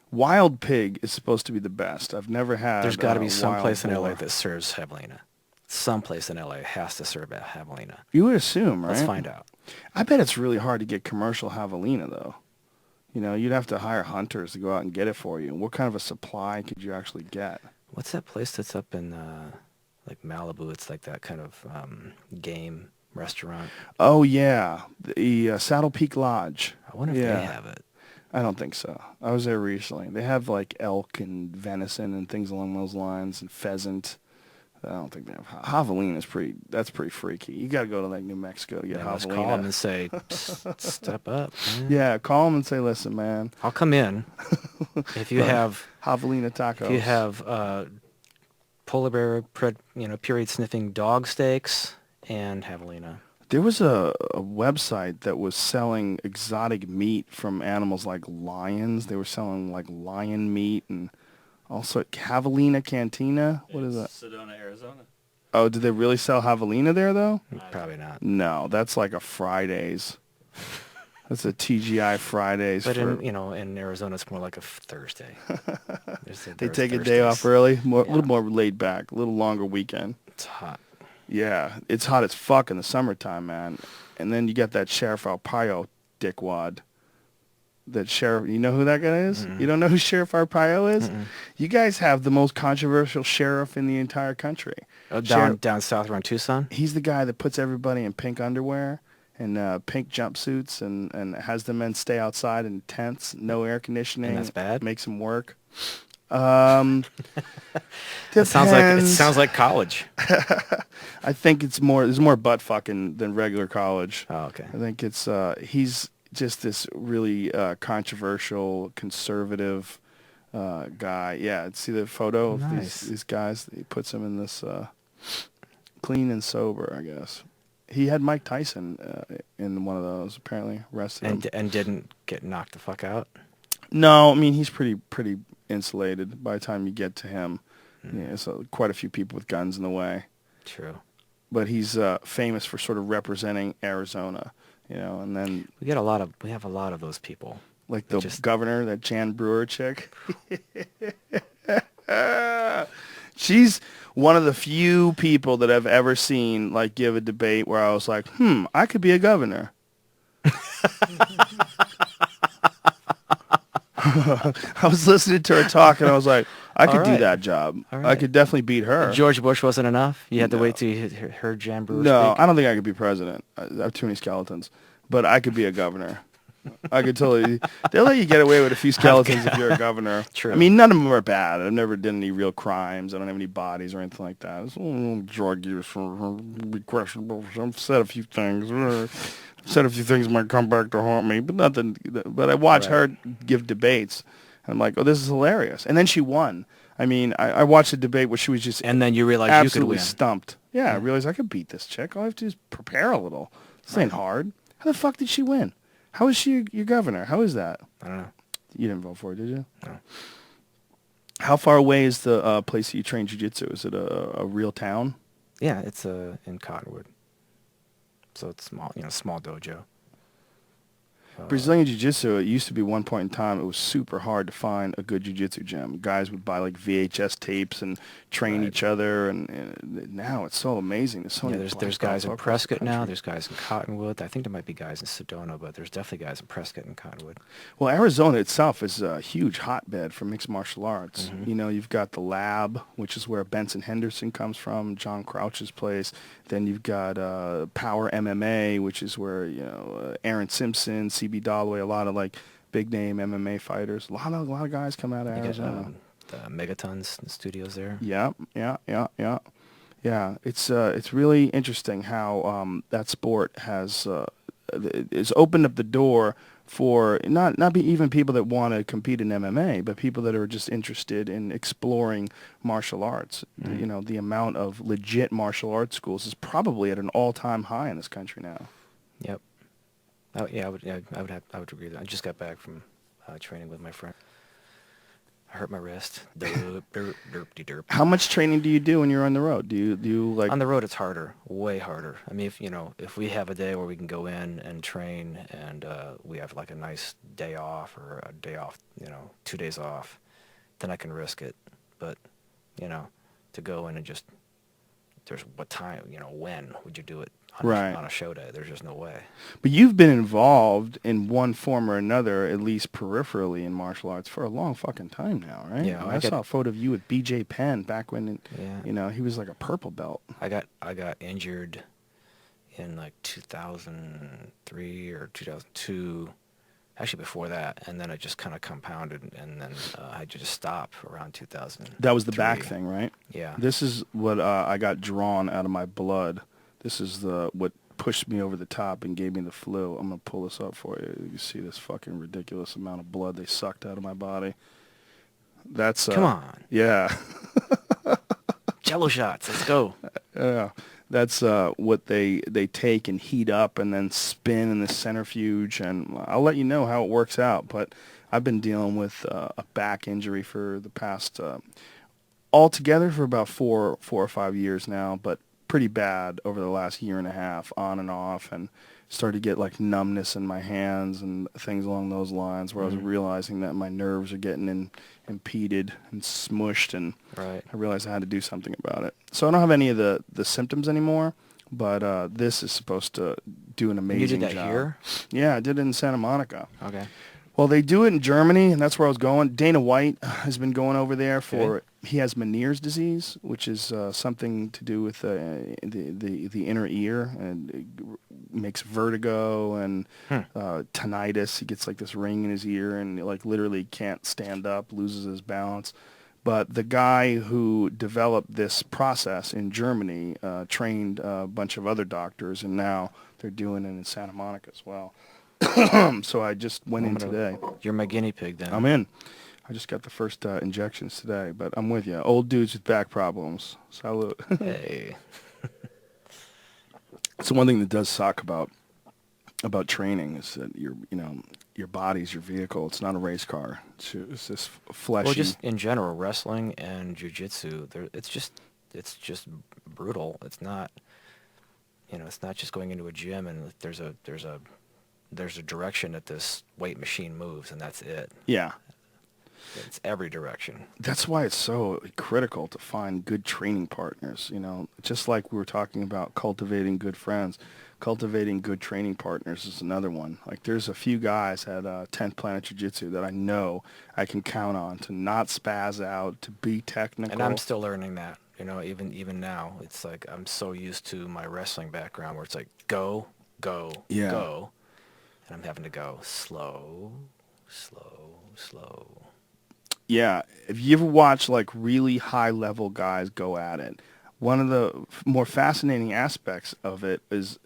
Wild pig is supposed to be the best. I've never had. There's got to be some wild place in LA boar. that serves javelina. Some place in LA has to serve a javelina. You would assume, right? Let's find out. I bet it's really hard to get commercial javelina, though. You know, you'd have to hire hunters to go out and get it for you. What kind of a supply could you actually get? What's that place that's up in like Malibu? It's like that kind of game restaurant. Oh, yeah. The Saddle Peak Lodge. I wonder if Yeah. they have it. I don't think so. I was there recently. They have like elk and venison and things along those lines and pheasant. I don't think they have javelina. That's pretty freaky. You got to go to like New Mexico to get Yeah, let's javelina. call them and say, step up. Man. Yeah, call them and say, listen, man, I'll come in if you have javelina tacos. if you have polar bear period sniffing dog steaks and javelina. There was a website that was selling exotic meat from animals like lions. They were selling like lion meat and also Javelina Cantina. What is that? Sedona, Arizona. Oh, did they really sell javelina there though? Probably not. No, that's like a Fridays. That's a TGI Fridays. But for, in Arizona, it's more like a Thursday. they take a day off early, a little more laid back, a little longer weekend. It's hot. Yeah, it's hot as fuck in the summertime, man. And then you got that Sheriff Arpaio dickwad. That sheriff, you know who that guy is? Mm-mm. You don't know who Sheriff Arpaio is? Mm-mm. You guys have the most controversial sheriff in the entire country. Down south around Tucson? He's the guy that puts everybody in pink underwear and pink jumpsuits and has the men stay outside in tents, no air conditioning. And that's bad? Makes them work. It sounds like college. I think there's more butt fucking than regular college. Oh, okay. I think it's he's just this really controversial conservative guy. Yeah, see the photo of Nice. these guys. He puts them in this clean and sober, I guess. He had Mike Tyson in one of those. Apparently, arrested him. And didn't get knocked the fuck out? No, I mean he's pretty insulated by the time you get to him. Yeah, so quite a few people with guns in the way. True. But he's famous for sort of representing Arizona, and then We have a lot of those people. like the governor, that Jan Brewer chick. She's one of the few people that I've ever seen like give a debate where I was like, I could be a governor. I was listening to her talk and I was like, I could do right. that job. All I right. could definitely beat her. George Bush wasn't enough? You had to No. wait till you heard Jan Brewer No, speak? I don't think I could be president. I have too many skeletons. But I could be a governor. I could totally. They'll let you get away with a few skeletons if you're a governor. True. I mean, none of them are bad. I've never done any real crimes. I don't have any bodies or anything like that. It's a little drug use be questionable. I've said a few things. Said a few things might come back to haunt me, but nothing. But I watched her give debates, and I'm like, oh, this is hilarious. And then she won. I mean, I watched a debate where she was just And then you realized you could absolutely win. stumped. Yeah, I realized I could beat this chick. All I have to do is prepare a little. This ain't hard. How the fuck did she win? How is she your governor? How is that? I don't know. You didn't vote for her, did you? No. How far away is the place that you train jiu-jitsu? Is it a real town? Yeah, it's in Cottonwood. So it's small, small dojo. Brazilian Jiu-Jitsu, it used to be one point in time, it was super hard to find a good Jiu-Jitsu gym. Guys would buy like VHS tapes and train Right. each other, and now it's so amazing. There's so Yeah, many there's black guys belts in all across the Prescott now. country. There's guys in Cottonwood. I think there might be guys in Sedona, but there's definitely guys in Prescott and Cottonwood. Well, Arizona itself is a huge hotbed for mixed martial arts. Mhm. You know, you've got the Lab, which is where Benson Henderson comes from, John Crouch's place. Then you've got Power MMA, which is where, you know, Aaron Simpson, CB Dalloway, a lot of like big name MMA fighters. A lot of guys come out of You got Arizona. the Megatons studios there. Yeah. Yeah, it's really interesting how that sport has is opened up the door for even people that want to compete in MMA, but people that are just interested in exploring martial arts. Mhm. You know, the amount of legit martial arts schools is probably at an all-time high in this country now. Yep. Oh, yeah, I would agree with that. I just got back from training with my friend. I hurt my wrist. Derp, derp, derp. How much training do you do when you're on the road? Do you like On the road, it's harder, way harder. I mean, if we have a day where we can go in and train, and we have like a nice day off or a day off, 2 days off, then I can risk it. But, to go in and just, there's what time, when would you do it Right. on a show day? There's just no way. But you've been involved in one form or another, at least peripherally, in martial arts for a long fucking time now, right? Yeah, I saw a photo of you with BJ Penn back when, Yeah. he was like a purple belt. I got injured in like 2003 or 2002, actually before that, and then it just kind of compounded, and then I had to just stop around 2000. That was the back thing, right? Yeah. This is what I got drawn out of my blood. This is what pushed me over the top and gave me the flu. I'm going to pull this up for you. You can see this fucking ridiculous amount of blood they sucked out of my body. That's Come on. Yeah. Jello shots. Let's go. Yeah. That's what they take and heat up and then spin in the centrifuge, and I'll let you know how it works out. But I've been dealing with a back injury for the past altogether for about four or 5 years now, but pretty bad over the last year and a half, on and off, and started to get like numbness in my hands and things along those lines, where I was realizing that my nerves are getting impeded and smushed, and Right. I realized I had to do something about it. So I don't have any of the symptoms anymore, but this is supposed to do an amazing job. You did that here? Yeah, I did it in Santa Monica. Okay. Well, they do it in Germany, and that's where I was going. Dana White has been going over there for. He has Meniere's disease, which is something to do with the inner ear, and it makes vertigo and tinnitus. He gets like this ring in his ear, and like literally can't stand up, loses his balance. But the guy who developed this process in Germany trained a bunch of other doctors, and now they're doing it in Santa Monica as well. So I just went in today. You're my guinea pig then. I'm in. I just got the first injections today, but I'm with you. Old dudes with back problems. Salute. Hey. So one thing that does suck about training is that your body's your vehicle. It's not a race car. It's this fleshy. Well, just in general, wrestling and jiu-jitsu, it's just brutal. It's not, it's not just going into a gym and there's a direction that this weight machine moves, and that's it. Yeah. It's every direction. That's why it's so critical to find good training partners, just like we were talking about cultivating good friends. Cultivating good training partners is another one. Like there's a few guys at 10th Planet Jiu-Jitsu that I know I can count on to not spaz out, to be technical. And I'm still learning that, even now. It's like I'm so used to my wrestling background where it's like go, Yeah. go. And I'm having to go slow, slow, slow. Yeah, if you ever watch like really high level guys go at it, one of the more fascinating aspects of it is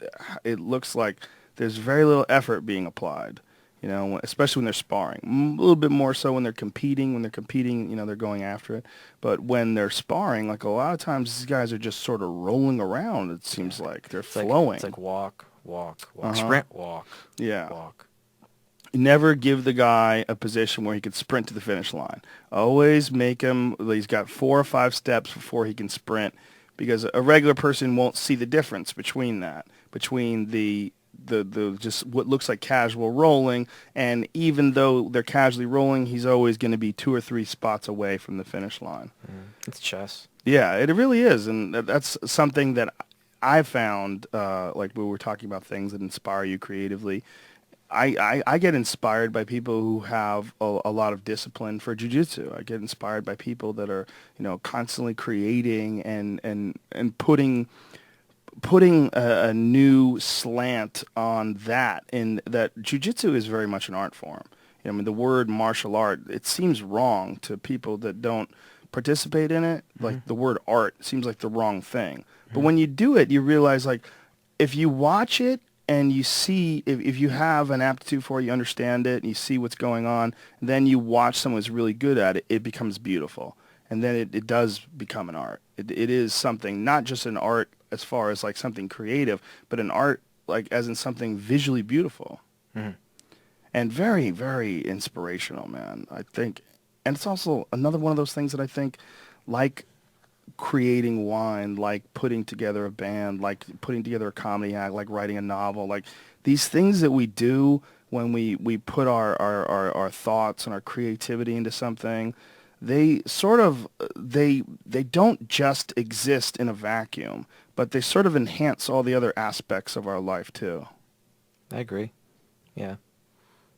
it looks like there's very little effort being applied, especially when they're sparring. A little bit more so when they're competing. When they're competing, they're going after it. But when they're sparring, like a lot of times these guys are just sort of rolling around, it seems like. They're flowing. It's like walk, sprint, walk, walk. Never give the guy a position where he could sprint to the finish line. Always make him, he's got 4 or 5 steps before he can sprint, because a regular person won't see the difference between that, between the the just what looks like casual rolling, and even though they're casually rolling, he's always going to be 2 or 3 spots away from the finish line. It's chess. Yeah, it really is, and that's something that I found. Like we were talking about things that inspire you creatively. I get inspired by people who have a lot of discipline for jiu-jitsu. I get inspired by people that are, constantly creating and putting a new slant on that. And that jiu-jitsu is very much an art form. I mean, the word martial art, it seems wrong to people that don't participate in it. Like the word art seems like the wrong thing. But when you do it, you realize, like, if you watch it, and you see, if you have an aptitude for it, you understand it, and you see what's going on, and then you watch someone who's really good at it, it becomes beautiful. And then it does become an art. It is something, not just an art as far as like something creative, but an art like as in something visually beautiful. And very, very inspirational, man, I think. And it's also another one of those things that I think, like creating wine, like putting together a band, like putting together a comedy act, like writing a novel, like these things that we do when we put our thoughts and our creativity into something, they sort of, they don't just exist in a vacuum, but they sort of enhance all the other aspects of our life too. I agree. Yeah.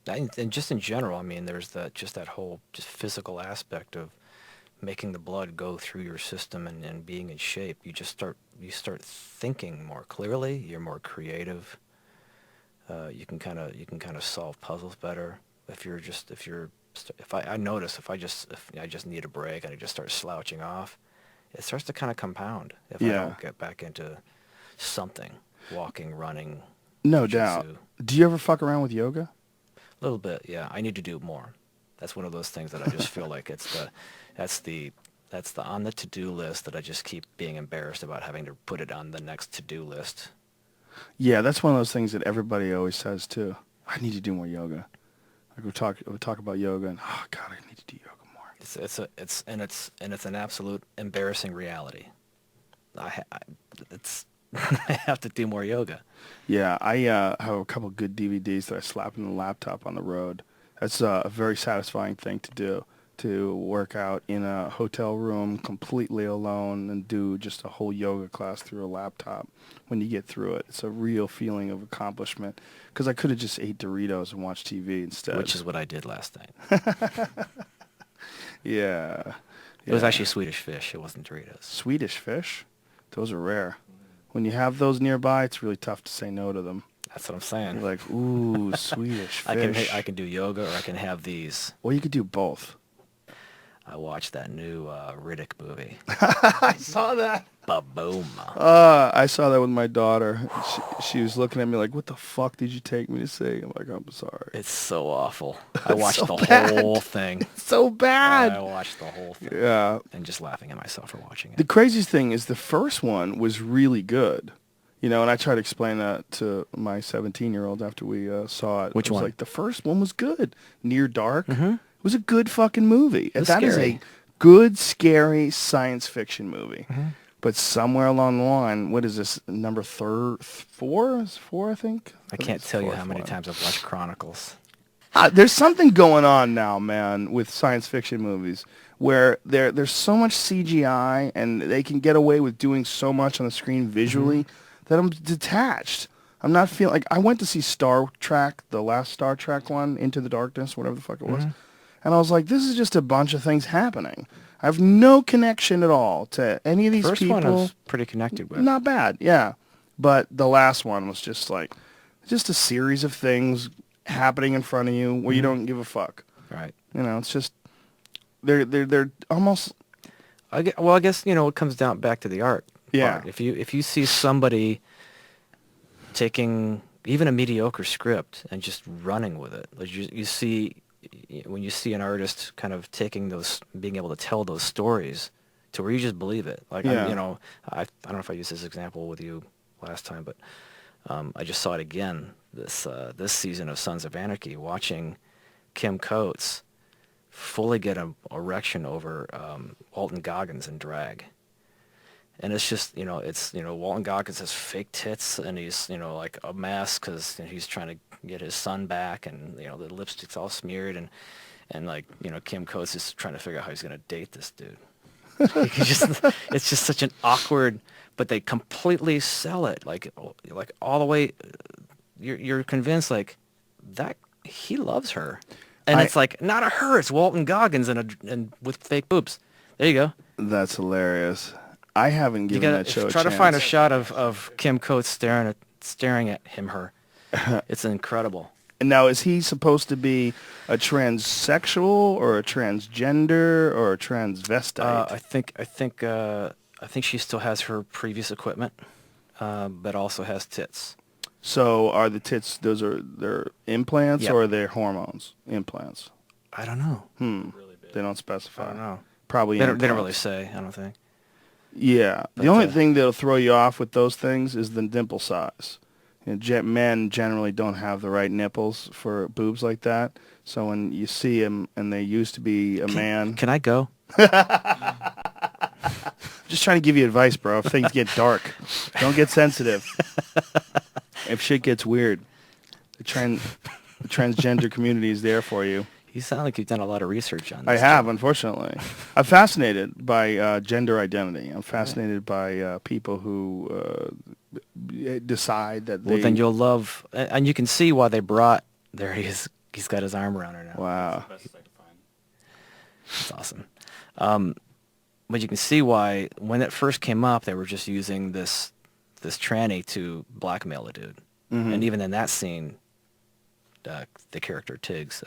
And just in general, I mean, there's that whole just physical aspect of making the blood go through your system and being in shape. You start thinking more clearly. You're more creative. You can kind of solve puzzles better. If I notice if I just need a break and I just start slouching off, it starts to kind of compound if I don't get back into something, walking, running. No jiu-jitsu. doubt. Do you ever fuck around with yoga? A little bit, yeah. I need to do more. That's one of those things that I just feel like that's the on the to-do list that I just keep being embarrassed about having to put it on the next to-do list. Yeah, that's one of those things that everybody always says too. I need to do more yoga. Like we talk about yoga, and oh god, I need to do yoga more. It's an absolute embarrassing reality. I have to do more yoga. Yeah, I have a couple good DVDs that I slap in the laptop on the road. That's a very satisfying thing to do, to work out in a hotel room completely alone and do just a whole yoga class through a laptop. When you get through it, it's a real feeling of accomplishment, because I could have just ate Doritos and watched TV instead. Which is what I did last night. Yeah. It was actually Swedish fish. It wasn't Doritos. Swedish fish? Those are rare. When you have those nearby, it's really tough to say no to them. That's what I'm saying. You're like, ooh, Swedish fish. I can do yoga, or I can have these. Well, you could do both. I watched that new Riddick movie. I saw that. Ba-boom. I saw that with my daughter. She was looking at me like, what the fuck did you take me to see? I'm like, I'm sorry. It's so awful. I watched so the bad. whole thing. It's so bad. I watched the whole thing. Yeah. And just laughing at myself for watching it. The craziest thing is the first one was really good. And I tried to explain that to my 17-year-old after we saw it. Which one? Like, the first one was good. Near Dark. Mm-hmm. It was a good fucking movie. It was That is scary. a good, scary science fiction movie. Mm-hmm. But somewhere along the line, what is this, number 4? Is 4, I think? I can't it's tell you fourth how many one. times I've watched Chronicles. There's something going on now, man, with science fiction movies where there's so much CGI and they can get away with doing so much on the screen visually that I'm detached. I'm not feeling like I went to see Star Trek, the last Star Trek one, Into the Darkness, whatever the fuck it was. And I was like, this is just a bunch of things happening. I have no connection at all to any of these First people. one I was pretty connected with. Not bad, yeah. But the last one was just like, just a series of things happening in front of you where you don't give a fuck. Right. It's just, they're almost. I guess it comes down back to the art. Yeah. Part. If you see somebody taking even a mediocre script and just running with it, like you see when you see an artist kind of being able to tell those stories to where you just believe it. Like, Yeah. I don't know if I used this example with you last time, but I just saw it again this season of Sons of Anarchy, watching Kim Coates fully get an erection over Walton Goggins in drag. And it's just, it's, Walton Goggins has fake tits, and he's, like a mess because he's trying to get his son back, and, the lipstick's all smeared, and like, Kim Coates is trying to figure out how he's going to date this dude. It's just such an awkward, but they completely sell it, like all the way. You're convinced, like, that he loves her, and it's like, not a her, it's Walton Goggins and with fake boobs. There you go. That's hilarious. I haven't given that show a try chance. to find a shot of Kim Coates staring at her. It's incredible. And now, is he supposed to be a transsexual or a transgender or a transvestite? I think she still has her previous equipment, but also has tits. So are the tits, those are their implants, Yep. or are they hormones? Implants. I don't know. Really big. They don't I specify. don't know. Probably They don't really implants. say, I don't think. Yeah. But, The only thing that'll throw you off with those things is the dimple size. Men generally don't have the right nipples for boobs like that. So when you see them and they used to be a man. Can I go? Just trying to give you advice, bro. If things get dark, don't get sensitive. If shit gets weird, the transgender community is there for you. You sound like you've done a lot of research on this. I have, unfortunately. I'm fascinated by gender identity. I'm fascinated by people who decide that they... Well, then you'll love, and you can see why they brought, there he is, he's got his arm around her now. Wow. That's awesome. But you can see why, when it first came up, they were just using this tranny to blackmail a dude. Mm-hmm. And even in that scene, the character Tiggs,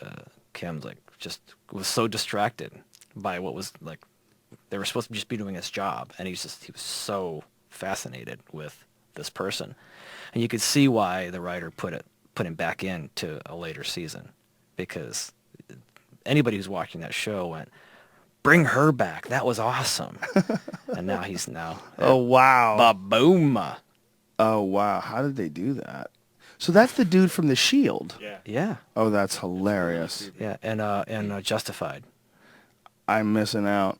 Kim's like, just was so distracted by what was like, they were supposed to just be doing his job, and he was so fascinated with this person. And you could see why the writer put him back into a later season, because anybody who's watching that show went, bring her back. That was awesome. And now he's Oh, wow. ba-boom. Oh, wow. How did they do that? So that's the dude from The Shield. Yeah. Oh, that's hilarious. Yeah. And Justified. I'm missing out.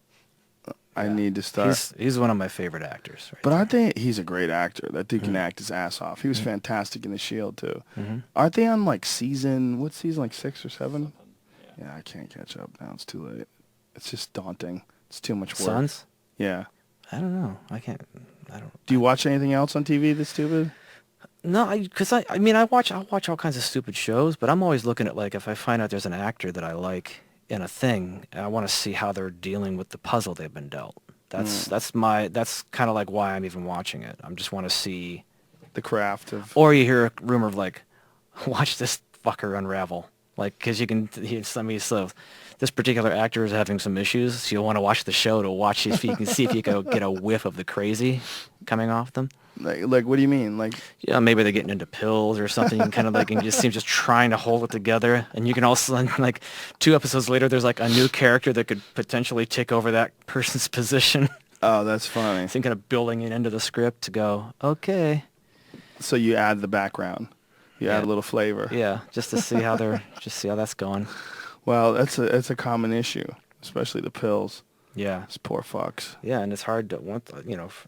I need to start. He's one of my favorite actors. Right But there. aren't they? He's a great actor. That dude can act his ass off. He was fantastic in The Shield too. Mm-hmm. Aren't they on like what season? Like 6 or 7? Yeah, I can't catch up now. It's too late. It's just daunting. It's too much work. Sons? Yeah. I don't know. I don't. Do you watch anything else on TV that's stupid? No, because I'll watch all kinds of stupid shows, but I'm always looking at, like, if I find out there's an actor that I like in a thing, I want to see how they're dealing with the puzzle they've been dealt. That's kind of like why I'm even watching it. I just want to see The craft of... Or you hear a rumor of, like, watch this fucker unravel. Like, because you can, so this particular actor is having some issues, so you'll want to watch the show to watch if you can see if you can get a whiff of the crazy coming off them. Like what do you mean? Like, Yeah, maybe they're getting into pills or something, and kind of like, and just seems just trying to hold it together. And you can also, like, 2 episodes later, there's like a new character that could potentially take over that person's position. oh, that's funny. So kind of building it into the script to go, okay. So you add the background. You add Yeah. a little flavor. Yeah, just to see how see how that's going. Well, that's a common issue, especially the pills. Yeah. These poor fucks. Yeah, and it's hard to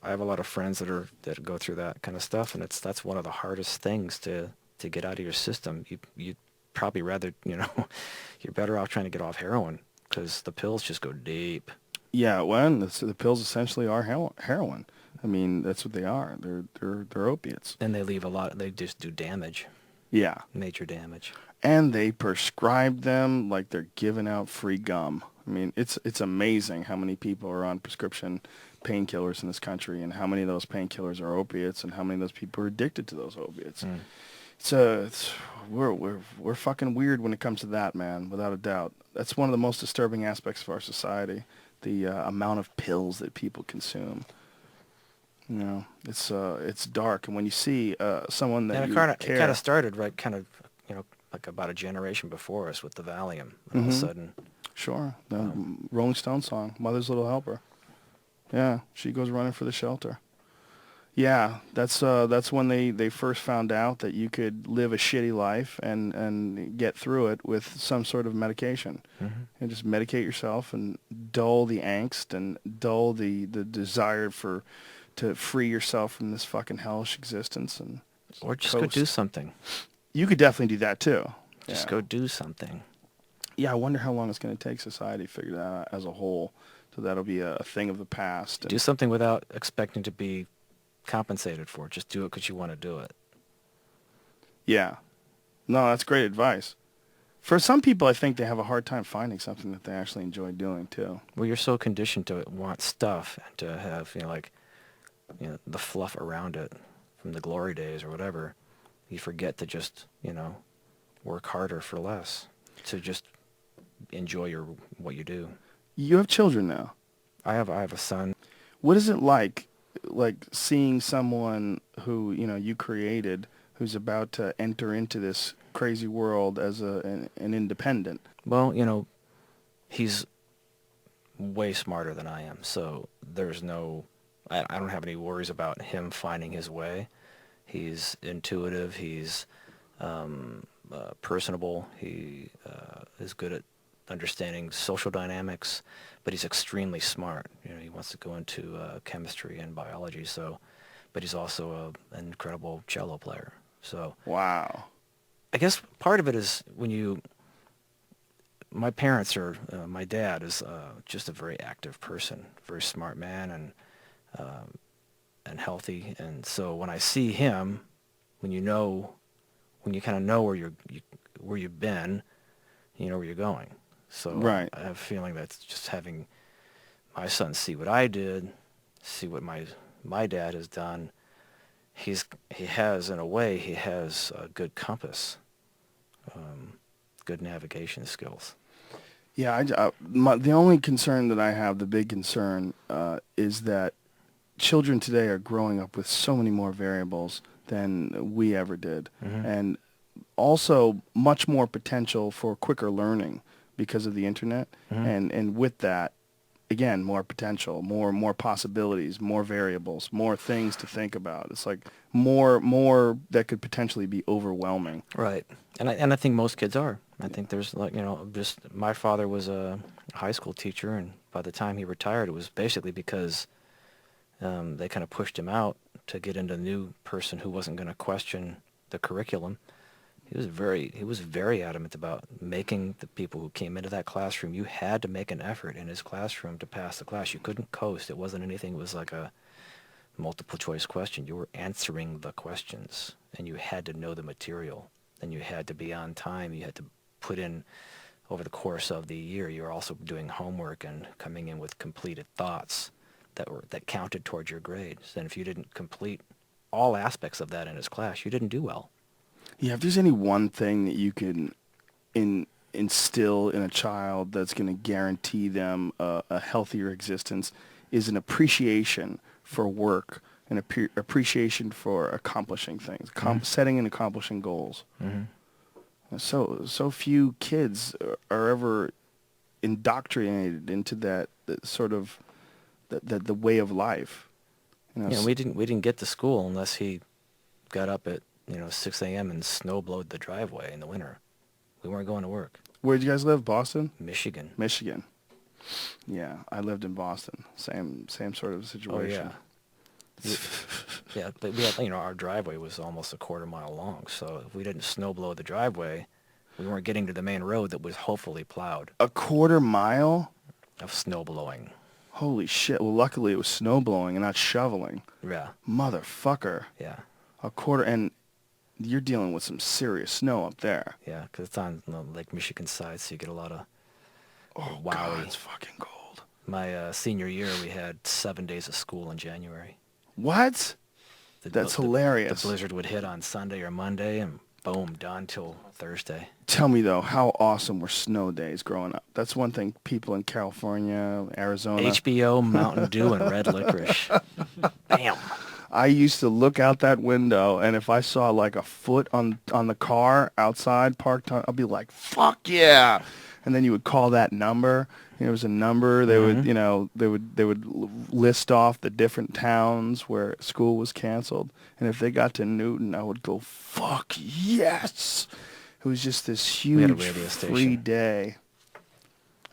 I have a lot of friends that go through that kind of stuff, and that's one of the hardest things to get out of your system. You probably rather, you're better off trying to get off heroin, because the pills just go deep. Yeah, well, the pills essentially are heroin. I mean, that's what they are. They're opiates. And they just do damage, Yeah. major damage. And they prescribe them like they're giving out free gum. I mean, it's amazing how many people are on prescription painkillers in this country, and how many of those painkillers are opiates, and how many of those people are addicted to those opiates. We're fucking weird when it comes to that, man, without a doubt. That's one of the most disturbing aspects of our society, the amount of pills that people consume. It's dark, and when you see someone that And it kind of started like about a generation before us with the Valium. And all of a sudden, Sure. The Rolling Stone song, Mother's Little Helper. Yeah, she goes running for the shelter. Yeah, that's when they first found out that you could live a shitty life and get through it with some sort of medication. Mm-hmm. And just medicate yourself and dull the angst and dull the desire to free yourself from this fucking hellish existence and Or just go do something. You could definitely do that too. Just go do something. Yeah, I wonder how long it's going to take society to figure that out as a whole. So that'll be a thing of the past. Do something without expecting to be compensated for it. Just do it because you want to do it. Yeah. No, that's great advice. For some people, I think they have a hard time finding something that they actually enjoy doing too. Well, you're so conditioned to want stuff and to have, the fluff around it from the glory days or whatever. You forget to just, work harder for less. To just enjoy what you do. You have children now. I have a son. What is it like seeing someone who you created, who's about to enter into this crazy world as an independent? Well, he's way smarter than I am, so there's I don't have any worries about him finding his way. He's intuitive. He's personable. He is good at understanding social dynamics, but he's extremely smart. He wants to go into chemistry and biology. But he's also an incredible cello player. So wow. I guess part of it is my parents my dad is just a very active person, very smart man, and healthy. And so when I see him, when you kind of know where you've been, you know where you're going. So right. I have a feeling that just having my son see what I did, see what my dad has done, he has a good compass, good navigation skills. Yeah, the only concern that I have, the big concern, is that children today are growing up with so many more variables than we ever did, and also much more potential for quicker learning because of the internet, and with that, again, more potential, more possibilities, more variables, more things to think about. It's like more that could potentially be overwhelming. Right, and I think most kids are. I think there's just my father was a high school teacher, and by the time he retired, it was basically because they kind of pushed him out to get into a new person who wasn't going to question the curriculum. He was very adamant about making the people who came into that classroom, you had to make an effort in his classroom to pass the class. You couldn't coast. It wasn't anything. It was like a multiple choice question. You were answering the questions, and you had to know the material, and you had to be on time. You had to put in, over the course of the year, you were also doing homework and coming in with completed thoughts that counted towards your grades. And if you didn't complete all aspects of that in his class, you didn't do well. Yeah, if there's any one thing that you can instill in a child that's going to guarantee them a healthier existence, is an appreciation for work, an appreciation for accomplishing things, setting and accomplishing goals. So few kids are ever indoctrinated into that sort of the way of life. We didn't get to school unless he got up at 6 a.m. and snowblowed the driveway in the winter. We weren't going to work. Where'd you guys live? Boston? Michigan. Yeah, I lived in Boston. Same sort of situation. Oh, yeah. But we had, our driveway was almost a quarter mile long. So if we didn't snowblow the driveway, we weren't getting to the main road that was hopefully plowed. A quarter mile? Of snowblowing. Holy shit. Well, luckily it was snowblowing and not shoveling. Yeah. Motherfucker. Yeah. A quarter, and you're dealing with some serious snow up there. Yeah, because it's on the Lake Michigan side, so you get a lot of wowie. God, it's fucking cold. My senior year, we had 7 days of school in January. What? That's hilarious. The blizzard would hit on Sunday or Monday, and boom, done till Thursday. Tell me, though, how awesome were snow days growing up? That's one thing people in California, Arizona. HBO, Mountain Dew, and red licorice. Bam. I used to look out that window, and if I saw like a foot on the car outside parked, I'd be like, "Fuck yeah!" And then you would call that number. There was a number. They would, they would list off the different towns where school was canceled, and if they got to Newton, I would go, "Fuck yes!" It was just this huge free day.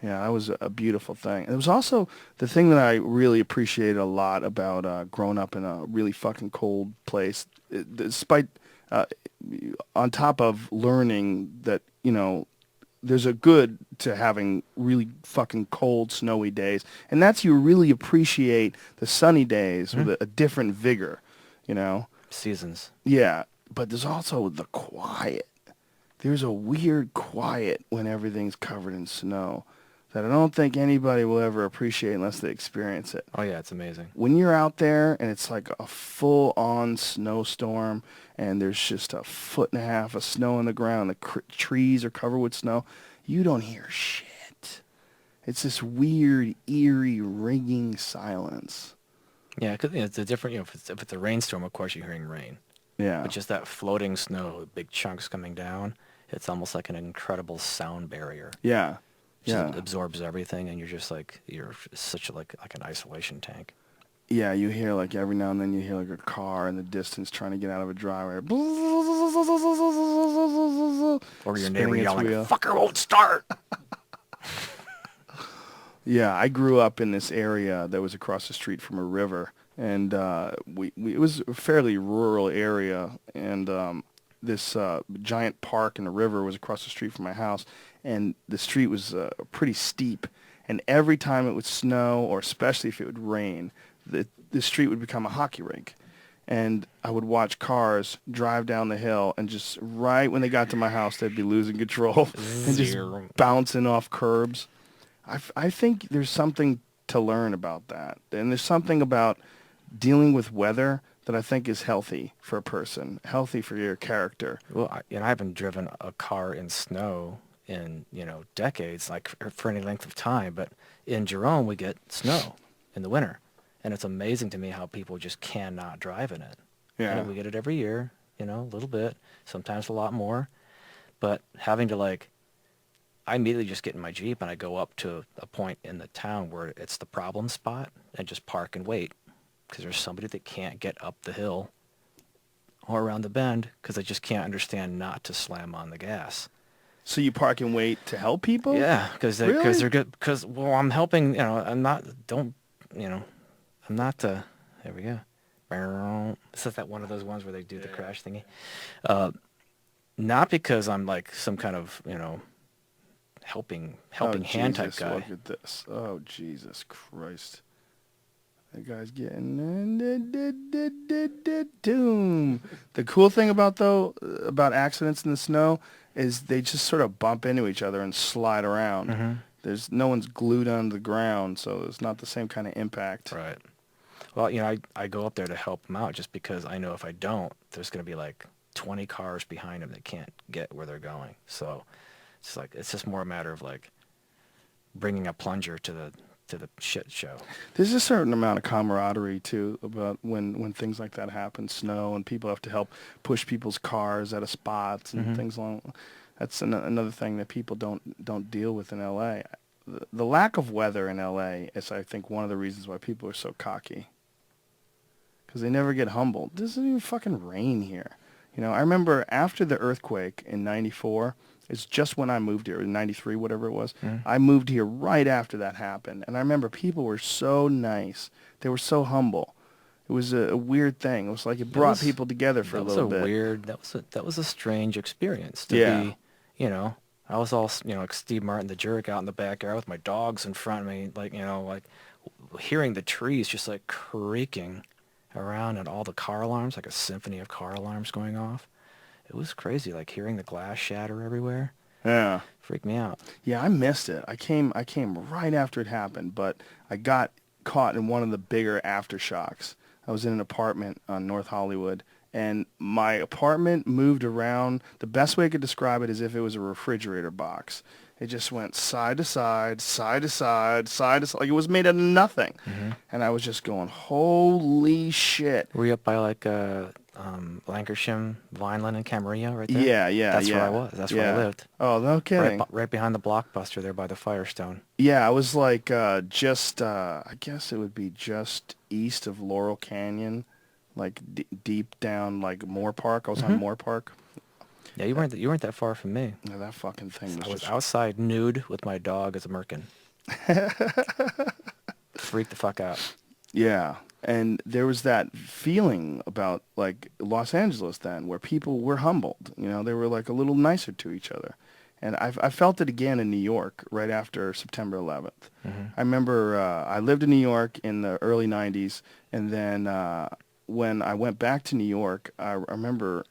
Yeah, that was a beautiful thing. And it was also the thing that I really appreciated a lot about growing up in a really fucking cold place. Despite, uh, on top of learning that, you know, there's a good to having really fucking cold, snowy days. And that's you really appreciate the sunny days with a different vigor, you know? Seasons. Yeah, but there's also the quiet. There's a weird quiet when everything's covered in snow that I don't think anybody will ever appreciate unless they experience it. Oh yeah, it's amazing. When you're out there and it's like a full-on snowstorm and there's just a foot and a half of snow on the ground, the trees are covered with snow, you don't hear shit. It's this weird, eerie, ringing silence. Yeah, because it's a different. If it's a rainstorm, of course you're hearing rain. Yeah. But just that floating snow, big chunks coming down, it's almost like an incredible sound barrier. Yeah. Just Yeah. absorbs everything, and you're such like an isolation tank. Yeah, you hear like every now and then you hear like a car in the distance trying to get out of a driveway. Or your Spinning neighbor its yelling, wheel. "Fucker won't start." Yeah, I grew up in this area that was across the street from a river, and it was a fairly rural area, and this giant park in the river was across the street from my house, and the street was pretty steep, and every time it would snow, or especially if it would rain, the street would become a hockey rink. And I would watch cars drive down the hill, and just right when they got to my house, they'd be losing control and just Zero. bouncing off curbs. I think there's something to learn about that. And there's something about dealing with weather that I think is healthy for a person, healthy for your character. Well, I haven't driven a car in snow in decades, like for any length of time. But in Jerome, we get snow in the winter, and it's amazing to me how people just cannot drive in it. Yeah. And we get it every year, a little bit, sometimes a lot more. But having to I immediately just get in my Jeep and I go up to a point in the town where it's the problem spot and just park and wait because there's somebody that can't get up the hill or around the bend because they just can't understand not to slam on the gas. So you park and wait to help people? Yeah, because Really? they're good. Because I'm helping. I'm not. Don't. I'm not. There we go. This is that one of those ones where they do the crash thingy. Not because I'm like some kind of helping hand type Jesus, guy. Look at this. Oh, Jesus Christ. That guy's getting doom. The cool thing about accidents in the snow is they just sort of bump into each other and slide around. Mm-hmm. There's no one's glued onto the ground, so it's not the same kind of impact. Right. Well, I go up there to help them out just because I know if I don't, there's going to be like 20 cars behind them that can't get where they're going. So it's just more a matter of like bringing a plunger to the shit show. There's a certain amount of camaraderie too about when things like that happen, snow, and people have to help push people's cars out of spots and things along. That's another thing that people don't deal with in L.A. The lack of weather in L.A. is, I think, one of the reasons why people are so cocky. Because they never get humbled. It doesn't even fucking rain here. I remember after the earthquake in '94. It's just when I moved here, in '93, whatever it was. I moved here right after that happened. And I remember people were so nice. They were so humble. It was a weird thing. It was like it brought people together for a little bit. That was a strange experience to be, I was all, like Steve Martin the jerk out in the backyard with my dogs in front of me, like hearing the trees just like creaking around and all the car alarms, like a symphony of car alarms going off. It was crazy, like hearing the glass shatter everywhere. Yeah. Freaked me out. Yeah, I missed it. I came right after it happened, but I got caught in one of the bigger aftershocks. I was in an apartment on North Hollywood, and my apartment moved around. The best way I could describe it is if it was a refrigerator box. It just went side to side, side to side, side to side. Like it was made out of nothing. Mm-hmm. And I was just going, holy shit. Were you up by like Lancashire, Vineland, and Camarillo right there? Yeah. That's where I was. That's where I lived. Oh, no kidding. Right behind the Blockbuster there by the Firestone. Yeah, I was like I guess it would be just east of Laurel Canyon, like deep down like Moore Park. I was on Moore Park. Yeah, you weren't that far from me. Yeah, that fucking thing I was was just... outside nude with my dog as a merkin. Freaked the fuck out. Yeah, and there was that feeling about like Los Angeles then, where people were humbled. You know, they were like a little nicer to each other, and I felt it again in New York right after September 11th. Mm-hmm. I remember I lived in New York in the early '90s, and then when I went back to New York, I remember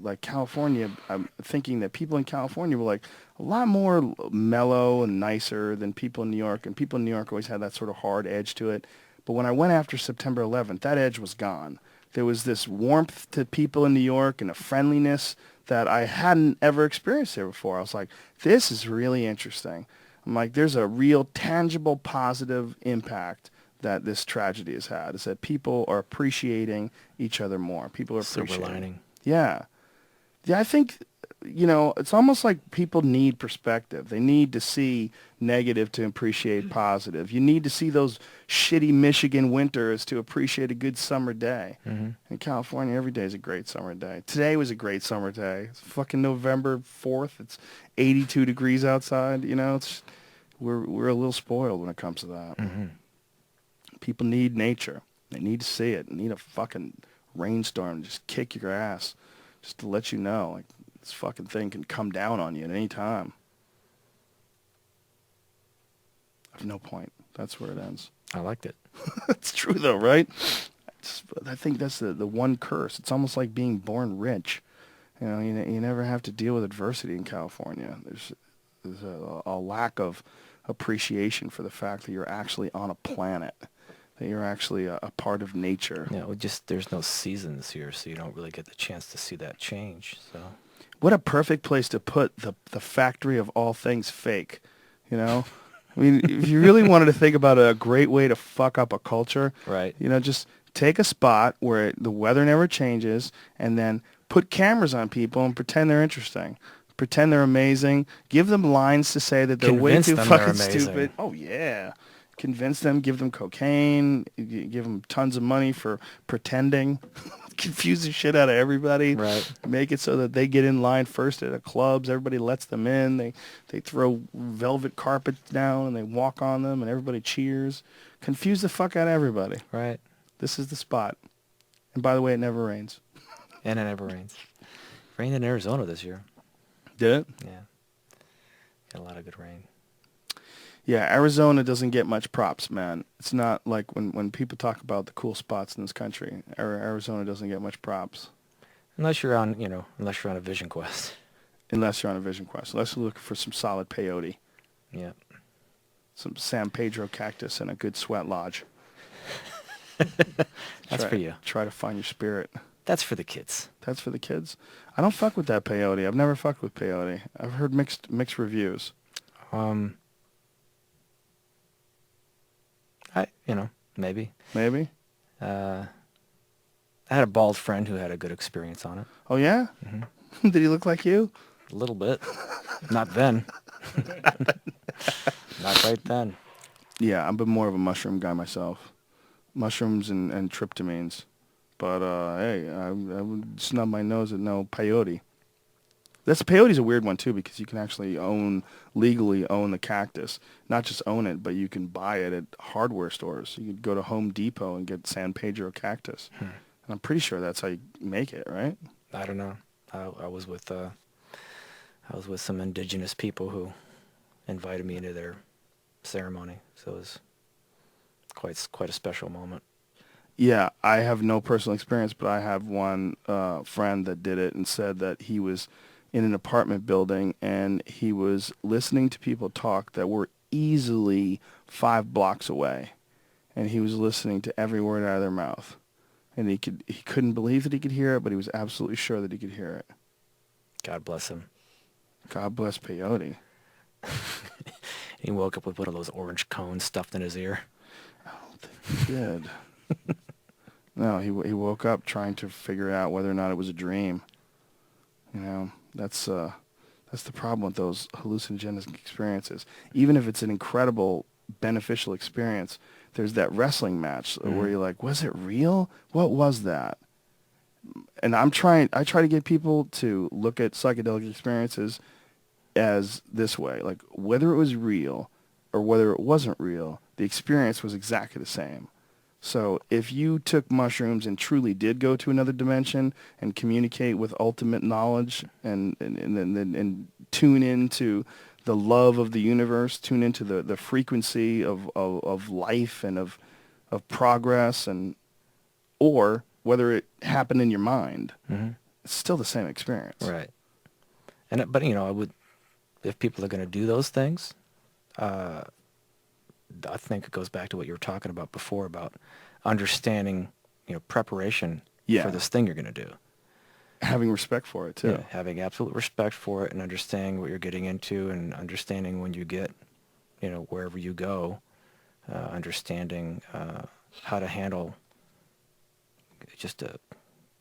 like California. I'm thinking that people in California were like a lot more mellow and nicer than people in New York, and people in New York always had that sort of hard edge to it. But when I went after September 11th, that edge was gone. There was this warmth to people in New York and a friendliness that I hadn't ever experienced there before. I was like, this is really interesting. I'm like, there's a real tangible positive impact that this tragedy has had, is that people are appreciating each other more. People are Silver appreciating. lining. Yeah. Yeah, I think, you know, it's almost like people need perspective. They need to see negative to appreciate positive. You need to see those shitty Michigan winters to appreciate a good summer day. Mm-hmm. In California, every day is a great summer day. Today was a great summer day. It's fucking November 4th. It's 82 degrees outside. You know, we're a little spoiled when it comes to that. Mm-hmm. People need nature. They need to see it. They need a fucking rainstorm to just kick your ass, just to let you know, like, this fucking thing can come down on you at any time. I've no point. That's where it ends. I liked it. It's true though, right? I think that's the one curse. It's almost like being born rich. You know, you never have to deal with adversity in California. There's a lack of appreciation for the fact that you're actually on a planet, that you're actually a part of nature. Yeah, there's no seasons here, so you don't really get the chance to see that change. So, what a perfect place to put the factory of all things fake, you know? I mean, if you really wanted to think about a great way to fuck up a culture, right? You know, just take a spot where the weather never changes and then put cameras on people and pretend they're interesting. Pretend they're amazing. Give them lines to say that they're way too fucking stupid. Oh, yeah. Convince them, give them cocaine, give them tons of money for pretending. Confuse the shit out of everybody. Right. Make it so that they get in line first at the clubs. Everybody lets them in. They throw velvet carpets down and they walk on them and everybody cheers. Confuse the fuck out of everybody. Right. This is the spot. And by the way, it never rains. And it never rains. Rained in Arizona this year. Did it? Yeah. Got a lot of good rain. Yeah, Arizona doesn't get much props, man. It's not like when people talk about the cool spots in this country, Arizona doesn't get much props. Unless you're on a Vision Quest. Unless you're on a Vision Quest. Unless you're looking for some solid peyote. Yeah. Some San Pedro cactus and a good sweat lodge. That's for you. Try to find your spirit. That's for the kids. That's for the kids? I don't fuck with that peyote. I've never fucked with peyote. I've heard mixed reviews. Maybe. Maybe? I had a bald friend who had a good experience on it. Oh, yeah? Mm-hmm. Did he look like you? A little bit. Not then. Not right then. Yeah, I've been more of a mushroom guy myself. Mushrooms and tryptamines. But, hey, I would snub my nose at no peyote. Peyote's a weird one, too, because you can actually legally own the cactus. Not just own it, but you can buy it at hardware stores. You could go to Home Depot and get San Pedro cactus. And I'm pretty sure that's how you make it, right? I don't know. I was with some indigenous people who invited me into their ceremony, so it was quite a special moment. Yeah, I have no personal experience, but I have one friend that did it and said that he was in an apartment building and he was listening to people talk that were easily 5 blocks away, and he was listening to every word out of their mouth, and he couldn't believe that he could hear it, but he was absolutely sure that he could hear it. God bless him. God bless peyote. He woke up with one of those orange cones stuffed in his ear. I don't think he did. No, he woke up trying to figure out whether or not it was a dream. You know, that's the problem with those hallucinogenic experiences. Even if it's an incredible beneficial experience, there's that wrestling match where you're like, was it real? What was that? and I try to get people to look at psychedelic experiences as this way, like whether it was real or whether it wasn't real, the experience was exactly the same. So if you took mushrooms and truly did go to another dimension and communicate with ultimate knowledge and tune into the love of the universe, tune into the frequency of life and of progress, and or whether it happened in your mind, it's still the same experience. Right. But I would, if people are going to do those things, I think it goes back to what you were talking about before about understanding, preparation for this thing you're going to do. Having respect for it too. Yeah, having absolute respect for it and understanding what you're getting into and understanding when you get, wherever you go, understanding how to handle just a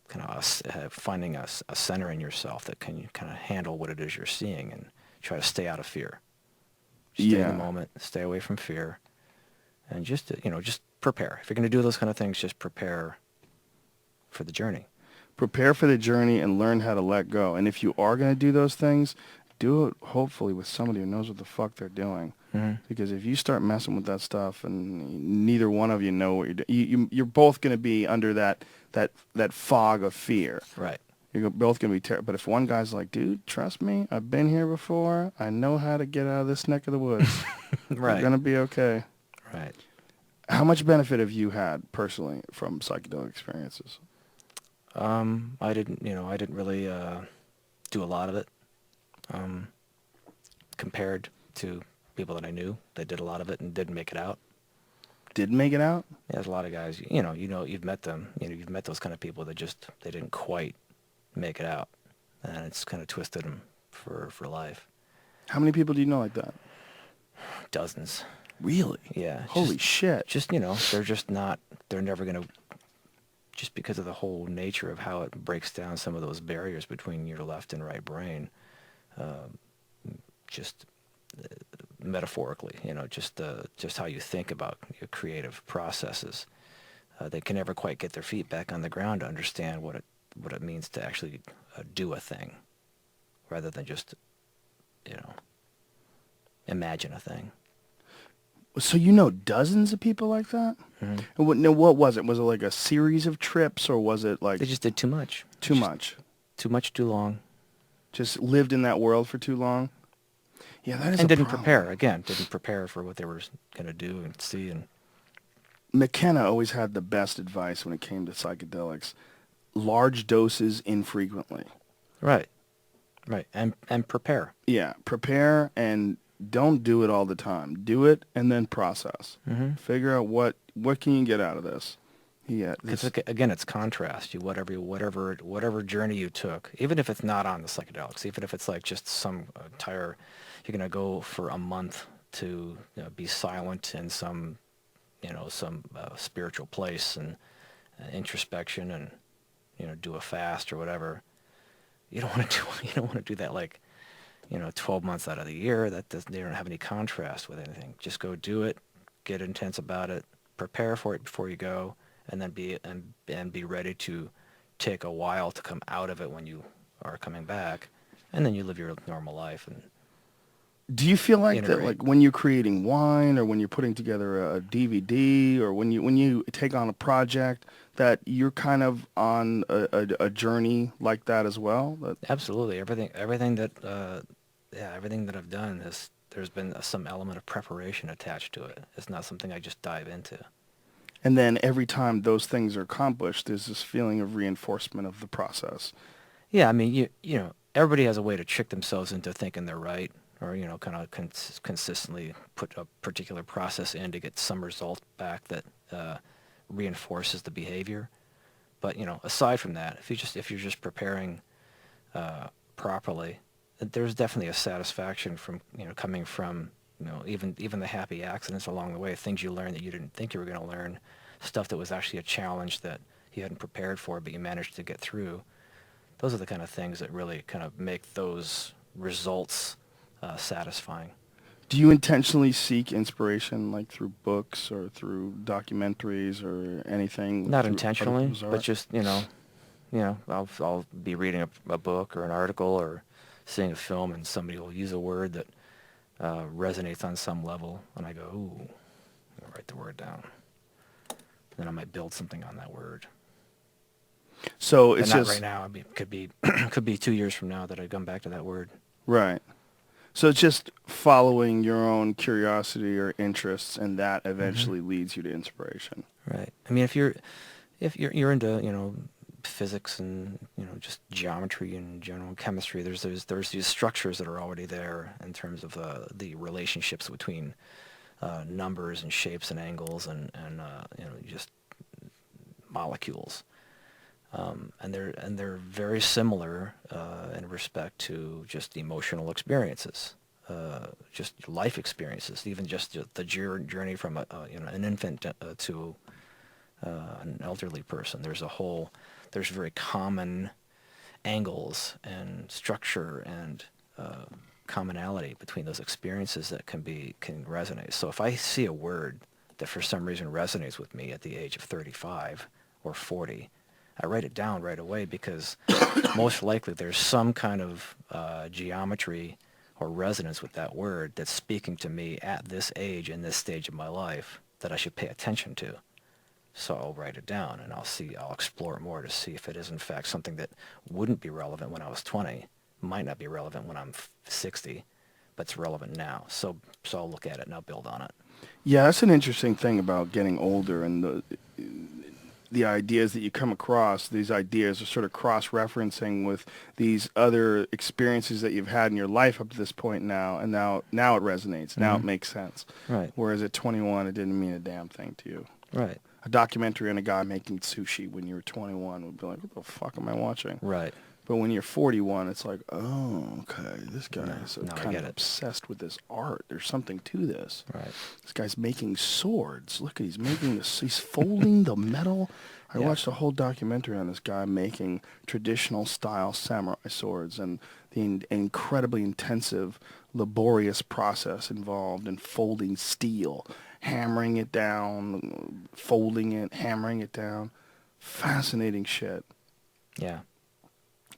kind of finding a center in yourself that can kind of handle what it is you're seeing and try to stay out of fear. Stay in the moment, stay away from fear, and just prepare. If you're going to do those kind of things, just prepare for the journey. Prepare for the journey and learn how to let go. And if you are going to do those things, do it hopefully with somebody who knows what the fuck they're doing. Because if you start messing with that stuff and neither one of you know what you're doing, you're both going to be under that fog of fear. Right. You're both going to be terrible. But if one guy's like, dude, trust me, I've been here before. I know how to get out of this neck of the woods. Right. You're going to be okay. Right. How much benefit have you had personally from psychedelic experiences? I didn't really do a lot of it compared to people that I knew that did a lot of it and didn't make it out. Didn't make it out? Yeah, there's a lot of guys, you've met them, you've met those kind of people that they didn't quite make it out, and it's kind of twisted them for life. How many people do you know like that? Dozens. Really? Yeah. Holy shit. They're never going to, just because of the whole nature of how it breaks down some of those barriers between your left and right brain, metaphorically, just how you think about your creative processes. They can never quite get their feet back on the ground to understand what it means to actually do a thing, rather than just, imagine a thing. So you know dozens of people like that? Mm-hmm. And what was it? Was it like a series of trips, or was it like... They just did too much. Too much, too long. Just lived in that world for too long? Yeah, that is and a didn't problem. prepare. Again, didn't prepare for what they were going to do and see. And McKenna always had the best advice when it came to psychedelics. Large doses infrequently. Right. And prepare. Yeah, prepare and don't do it all the time. Do it and then process. Mm-hmm. Figure out what can you get out of this. Yeah, because again, it's contrast. Whatever journey you took, even if it's not on the psychedelics, even if it's like just some entire, you're gonna go for a month to be silent in some spiritual place and introspection and do a fast or whatever. You don't want to do that like 12 months out of the year. They don't have any contrast with anything. Just go do it, get intense about it, prepare for it before you go, and then be ready to take a while to come out of it when you are coming back, and then you live your normal life. And do you feel like that, like when you're creating wine or when you're putting together a DVD or when you take on a project, that you're kind of on a journey like that as well? Absolutely. Everything that I've done there's been some element of preparation attached to it. It's not something I just dive into. And then every time those things are accomplished, there's this feeling of reinforcement of the process. Yeah, I mean, everybody has a way to trick themselves into thinking they're right, or kind of consistently put a particular process in to get some result back that reinforces the behavior. But aside from that, if you're just preparing properly, there's definitely a satisfaction from coming from even the happy accidents along the way, things you learned that you didn't think you were going to learn, stuff that was actually a challenge that you hadn't prepared for but you managed to get through. Those are the kind of things that really kind of make those results satisfying. Do you intentionally seek inspiration, like through books or through documentaries or anything? Not intentionally, but just I'll be reading a book or an article or seeing a film, and somebody will use a word that resonates on some level, and I go, ooh, I'll write the word down. Then I might build something on that word. So But it's not just right now. I mean, could be 2 years from now that I come back to that word. right. So it's just following your own curiosity or interests, and that eventually leads you to inspiration. Right. I mean, if you're into physics and just geometry and general chemistry, there's these structures that are already there in terms of the relationships between numbers and shapes and angles and just molecules. And they're very similar in respect to just emotional experiences, just life experiences, even just the journey from an infant to an elderly person. There's very common angles and structure and commonality between those experiences that can resonate. So if I see a word that for some reason resonates with me at the age of 35 or 40, I write it down right away because most likely there's some kind of geometry or resonance with that word that's speaking to me at this age in this stage of my life that I should pay attention to. So I'll write it down and I'll explore it more to see if it is in fact something that wouldn't be relevant when I was 20, might not be relevant when I'm 60, but it's relevant now. So I'll look at it and I'll build on it. Yeah, that's an interesting thing about getting older and the ideas that you come across. These ideas are sort of cross-referencing with these other experiences that you've had in your life up to this point now, and now it resonates. Now it makes sense. Right. Whereas at 21, it didn't mean a damn thing to you. Right. A documentary on a guy making sushi when you were 21 would be like, what the fuck am I watching? Right. But when you're 41, it's like, oh, okay, this guy is now I kind get of it. obsessed with this art. There's something to this. Right. This guy's making swords. Look, he's making this. He's folding the metal. I Yeah. watched a whole documentary on this guy making traditional style samurai swords and the incredibly intensive, laborious process involved in folding steel, hammering it down, folding it, hammering it down. Fascinating shit. Yeah.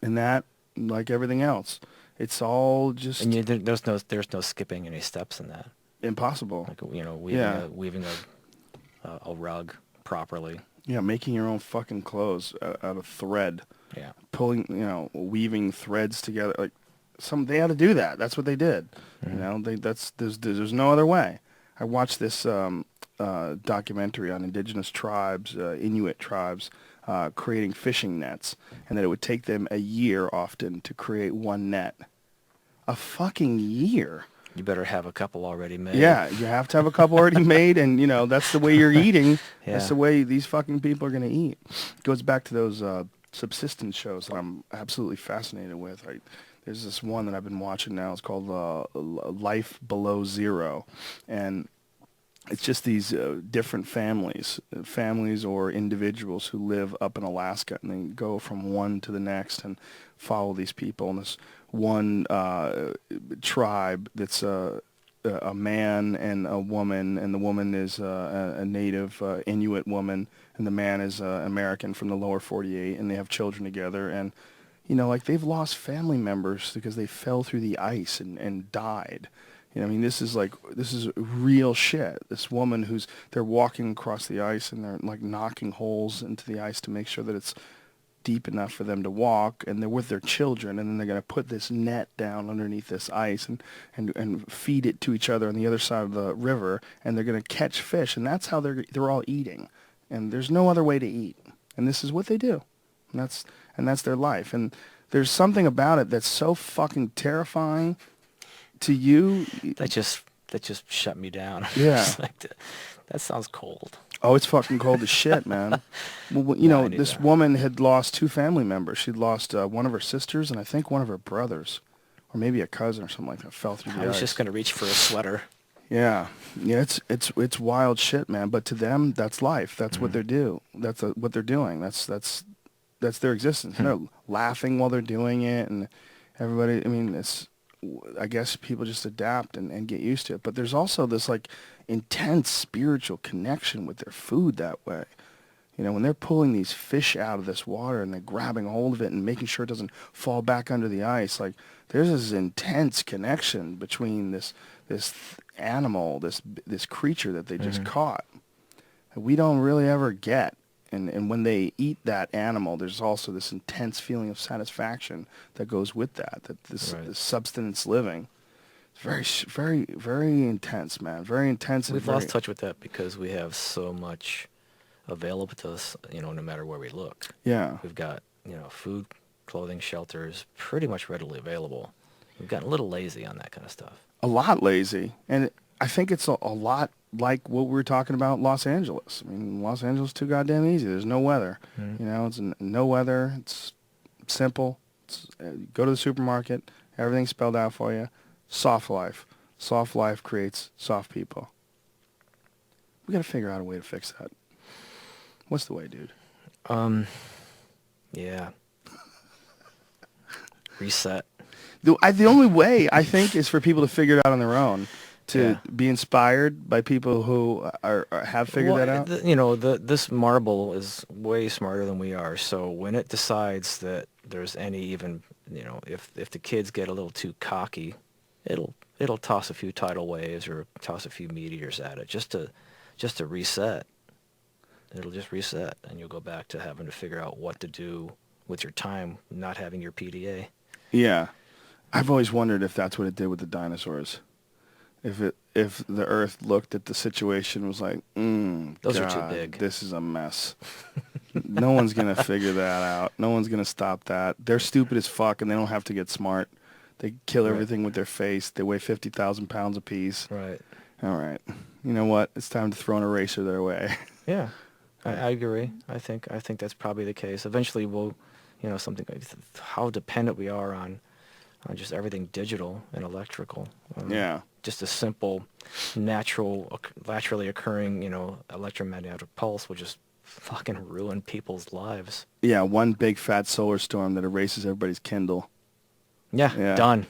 And that, like everything else, it's all just And there's no skipping any steps in that. impossible. Like weaving a rug properly. Yeah, making your own fucking clothes out of thread. Yeah. Weaving threads together. Like they had to do that. That's what they did. Mm-hmm. There's no other way. I watched this documentary on indigenous tribes, Inuit tribes, creating fishing nets, and that it would take them a year often to create one net. A fucking year. You better have a couple already made. Yeah, you have to have a couple already made, and that's the way you're eating. Yeah. That's the way these fucking people are gonna eat. It goes back to those subsistence shows that I'm absolutely fascinated with. There's this one that I've been watching now. It's called Life Below Zero, and it's just these different families or individuals who live up in Alaska, and they go from one to the next and follow these people. And this one tribe that's a man and a woman, and the woman is a native Inuit woman, and the man is American from the lower 48, and they have children together. And, like they've lost family members because they fell through the ice and died. I mean, this is real shit. This woman they're walking across the ice and they're like knocking holes into the ice to make sure that it's deep enough for them to walk, and they're with their children, and then they're going to put this net down underneath this ice and feed it to each other on the other side of the river, and they're going to catch fish, and that's how they're all eating. And there's no other way to eat. And this is what they do. And that's their life. And there's something about it that's so fucking terrifying to you. That just shut me down. Yeah. That sounds cold. Oh, it's fucking cold as shit, man. Well, this woman had lost 2 family members. She'd lost one of her sisters and I think one of her brothers, or maybe a cousin or something like that, fell through the ice. I was just gonna reach for a sweater. Yeah, it's wild shit, man. But to them, that's life. That's what they do. That's what they're doing. That's their existence. They're laughing while they're doing it, and everybody. I mean, I guess people just adapt and get used to it. But there's also this like intense spiritual connection with their food that way. You know, when they're pulling these fish out of this water and they're grabbing hold of it and making sure it doesn't fall back under the ice, like there's this intense connection between this animal, this creature that they just caught that we don't really ever get. And when they eat that animal, there's also this intense feeling of satisfaction that goes with that this substance living. It's very, very intense, man. Very intense. We've lost touch with that because we have so much available to us, you know, no matter where we look. Yeah. We've got, you know, food, clothing, shelters pretty much readily available. We've gotten a little lazy on that kind of stuff. A lot lazy. And I think it's a lot like what we were talking about Los Angeles. I mean, Los Angeles is too goddamn easy. There's no weather. You know, it's no weather. It's simple. Go to the supermarket. Everything's spelled out for you. Soft life. Soft life creates soft people. We got to figure out a way to fix that. What's the way, dude? Yeah. Reset. The only way, I think, is for people to figure it out on their own, to be inspired by people who have figured that out. You know, this marble is way smarter than we are. So when it decides that there's any even, you know, if the kids get a little too cocky, it'll toss a few tidal waves or toss a few meteors at it just to reset. It'll just reset, and you'll go back to having to figure out what to do with your time, not having your PDA. Yeah. I've always wondered if that's what it did with the dinosaurs. If the Earth looked at the situation and was like, Those God, are too big. This is a mess. No one's going to figure that out. No one's going to stop that. They're stupid as fuck, and they don't have to get smart. They kill everything with their face. They weigh 50,000 pounds apiece. Right. All right. You know what? It's time to throw an eraser their way. Yeah. I agree. I think that's probably the case. Eventually we'll, you know, something like how dependent we are on just everything digital and electrical. Just a simple, naturally occurring, you know, electromagnetic pulse will just fucking ruin people's lives. Yeah, one big fat solar storm that erases everybody's Kindle. Yeah. Done.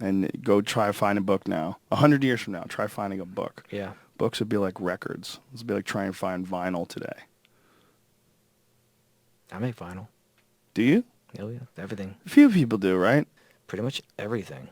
And go try to find a book now. 100 years from now, try finding a book. Yeah. Books would be like records. It would be like trying to find vinyl today. I make vinyl. Do you? Oh yeah, everything. A few people do, right? Pretty much everything.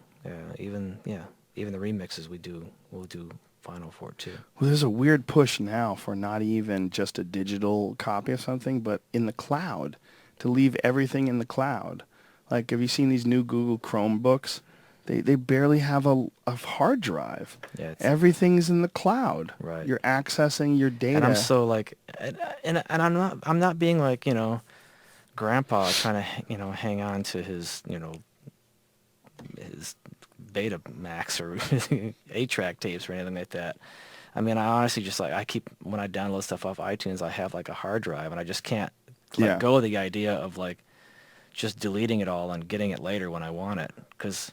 Even the remixes we'll do vinyl for it too. Well, there's a weird push now for not even just a digital copy of something, but in the cloud, to leave everything in the cloud. Like, have you seen these new Google Chromebooks? They barely have a hard drive. Yeah, everything's in the cloud. Right. You're accessing your data. And I'm so like, and I'm not being like, you know, grandpa trying to, you know, hang on to his, you know, his Betamax or 8-track tapes or anything like that. I mean, I honestly just like, when I download stuff off iTunes, I have like a hard drive, and I just can't let go of the idea of like just deleting it all and getting it later when I want it. Because,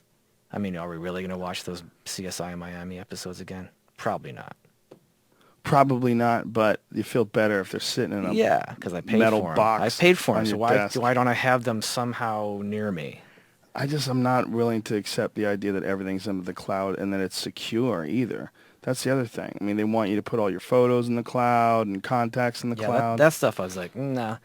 I mean, are we really going to watch those CSI Miami episodes again? Probably not. Probably not, but you feel better if they're sitting in a because I paid metal for them. box. I paid for them, so desk. why don't I have them somehow near me? I'm not willing to accept the idea that everything's in the cloud and that it's secure either. That's the other thing. I mean, they want you to put all your photos in the cloud and contacts in the cloud. That stuff I was like, nah.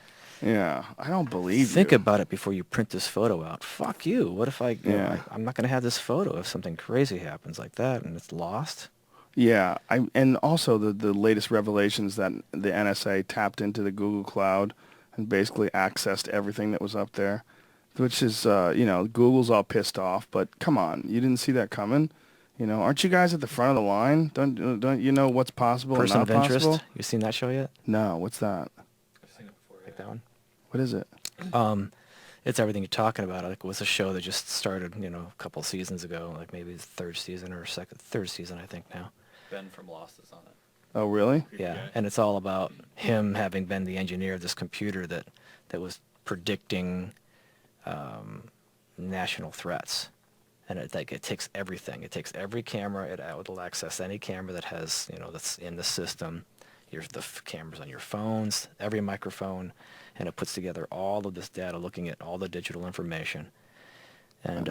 Yeah, I don't believe Think you. about it before you print this photo out. Fuck you. What if I'm not going to have this photo if something crazy happens like that and it's lost? Yeah, and also the latest revelations that the NSA tapped into the Google Cloud and basically accessed everything that was up there, which is, you know, Google's all pissed off, but come on, you didn't see that coming? You know, aren't you guys at the front of the line? Don't you know what's possible Person and not of Interest? possible? You seen that show yet? No, what's that? I've seen it before. Like that one? What is it? It's everything you're talking about. Like, it was a show that just started, you know, a couple seasons ago, like maybe the third season, I think now. Ben from Lost is on it. Oh, really? Yeah, and it's all about him having been the engineer of this computer that was predicting national threats. And it takes everything. It takes every camera. It'll access any camera that has, you know, that's in the system. The cameras on your phones, every microphone, and it puts together all of this data, looking at all the digital information. and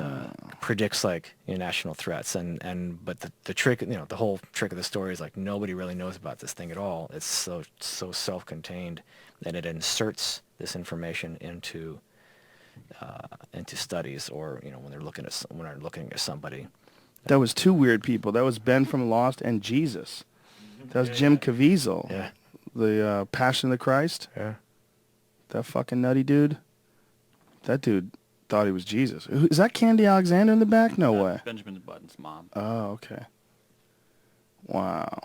predicts like national threats. But the trick, the whole trick of the story is like nobody really knows about this thing at all. It's so self-contained that it inserts this information into studies, or when they're looking at somebody. That was two weird people. That was Ben from Lost and Jesus. That was Jim Caviezel. Yeah. The Passion of the Christ. Yeah. That fucking nutty dude. That dude thought he was Jesus. Is that Candy Alexander in the back? No way. Benjamin Button's mom. Oh, okay. Wow.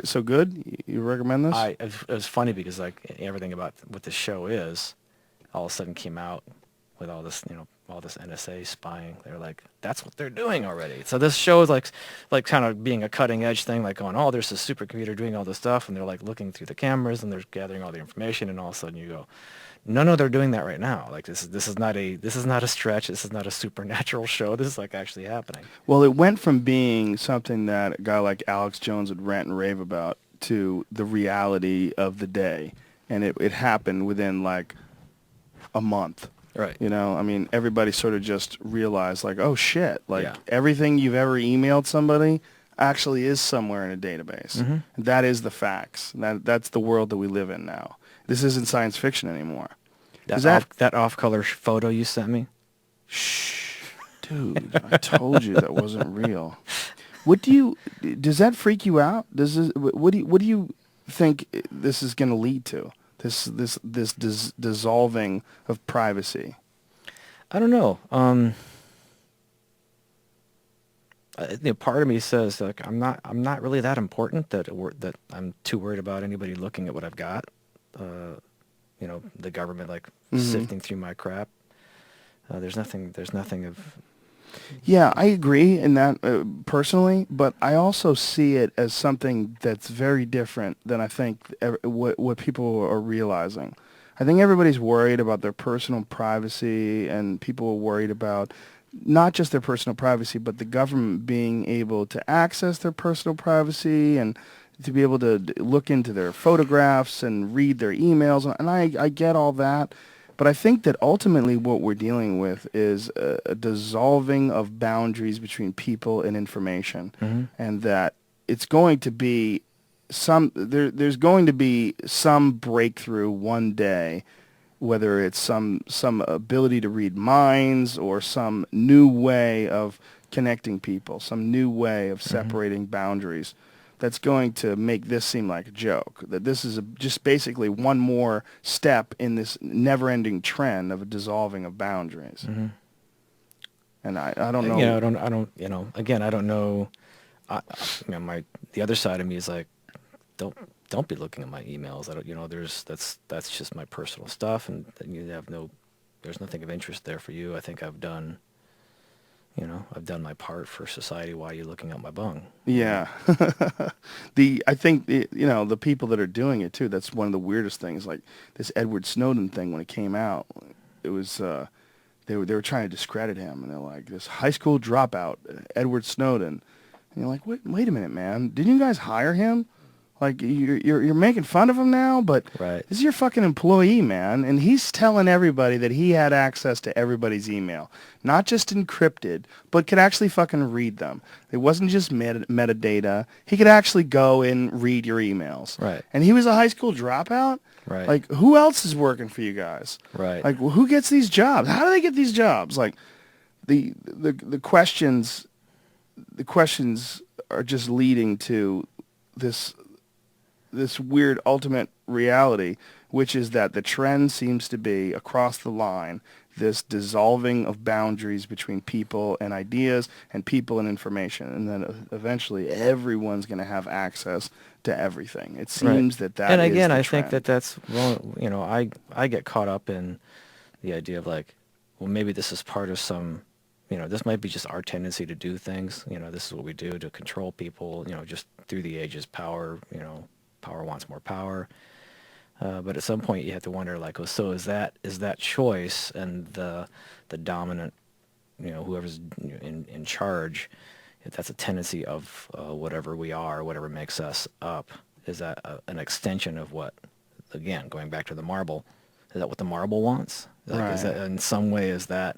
So good? You recommend this? It was funny because like everything about what the show is, all of a sudden came out with all this, all this NSA spying. They're like, that's what they're doing already. So this show is like kind of being a cutting edge thing, like going, oh, there's this supercomputer doing all this stuff, and they're like looking through the cameras and they're gathering all the information, and all of a sudden you go, no, they're doing that right now. Like this is not a stretch. This is not a supernatural show. This is like actually happening. Well, it went from being something that a guy like Alex Jones would rant and rave about to the reality of the day, and it happened within like a month. Right. I mean, everybody sort of just realized, like, oh, shit. Like, Yeah. everything you've ever emailed somebody actually is somewhere in a database. Mm-hmm. That is the facts. That's the world that we live in now. This isn't science fiction anymore. That off-color photo you sent me? Shh. Dude, I told you that wasn't real. Does that freak you out? What do you think this is going to lead to? This dissolving of privacy. I don't know. Part of me says like I'm not really that important that I'm too worried about anybody looking at what I've got. The government like sifting through my crap. There's nothing of. Yeah, I agree in that personally, but I also see it as something that's very different than I think what people are realizing. I think everybody's worried about their personal privacy, and people are worried about not just their personal privacy, but the government being able to access their personal privacy and to be able to look into their photographs and read their emails. And I get all that. But I think that ultimately what we're dealing with is a dissolving of boundaries between people and information, and that it's going to be there's going to be some breakthrough one day, whether it's some ability to read minds or some new way of connecting people, some new way of separating boundaries. That's going to make this seem like a joke. That this is just basically one more step in this never-ending trend of a dissolving of boundaries. Mm-hmm. And I don't know. Yeah, I don't. Again, I don't know. The other side of me is like, don't be looking at my emails. I don't. That's just my personal stuff, and you have there's nothing of interest there for you. I think I've done my part for society. Why are you looking at my bung? Yeah. I think, the people that are doing it too, that's one of the weirdest things. Like this Edward Snowden thing, when it came out, it was, they were trying to discredit him, and they're like, this high school dropout, Edward Snowden. And you're like, wait a minute, man. Didn't you guys hire him? Like, you're making fun of him now, but right. This is your fucking employee, man. And he's telling everybody that he had access to everybody's email. Not just encrypted, but could actually fucking read them. It wasn't just metadata. He could actually go and read your emails. Right. And he was a high school dropout? Right. Like, who else is working for you guys? Right. Like, who gets these jobs? How do they get these jobs? Like, the questions are just leading to this weird ultimate reality, which is that the trend seems to be across the line, this dissolving of boundaries between people and ideas and people and information. And then eventually everyone's going to have access to everything. It seems right. that and is again, the I trend. think that's wrong. I get caught up in the idea of like, well, maybe this is part of some, this might be just our tendency to do things. This is what we do to control people, just through the ages, power, power wants more power. But at some point you have to wonder, like, so is that choice and the dominant, whoever's in charge, if that's a tendency of whatever we are, whatever makes us up, is that an extension of what, again, going back to the marble, is that what the marble wants? Like, right. Is that in some way, is that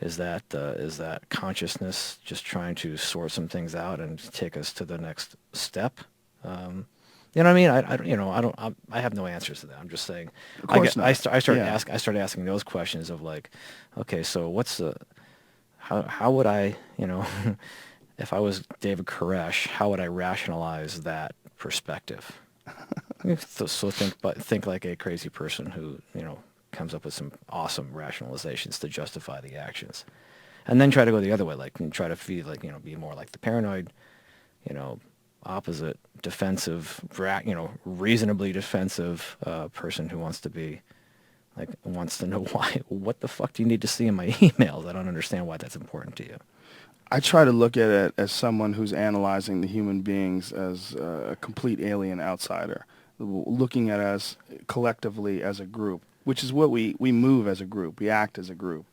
Is that consciousness just trying to sort some things out and take us to the next step? You know what I mean? I have no answers to that. I'm just saying. Of course not. I started Yeah. I started asking those questions of like, okay, so how would I, if I was David Koresh, how would I rationalize that perspective? So think like a crazy person who, comes up with some awesome rationalizations to justify the actions. And then try to go the other way, like, and try to feel like, be more like the paranoid, you know, opposite, defensive, reasonably defensive person who wants to know why, what the fuck do you need to see in my emails? I don't understand why that's important to you. I try to look at it as someone who's analyzing the human beings as a complete alien outsider, looking at us collectively as a group, which is what we move as a group. We act as a group.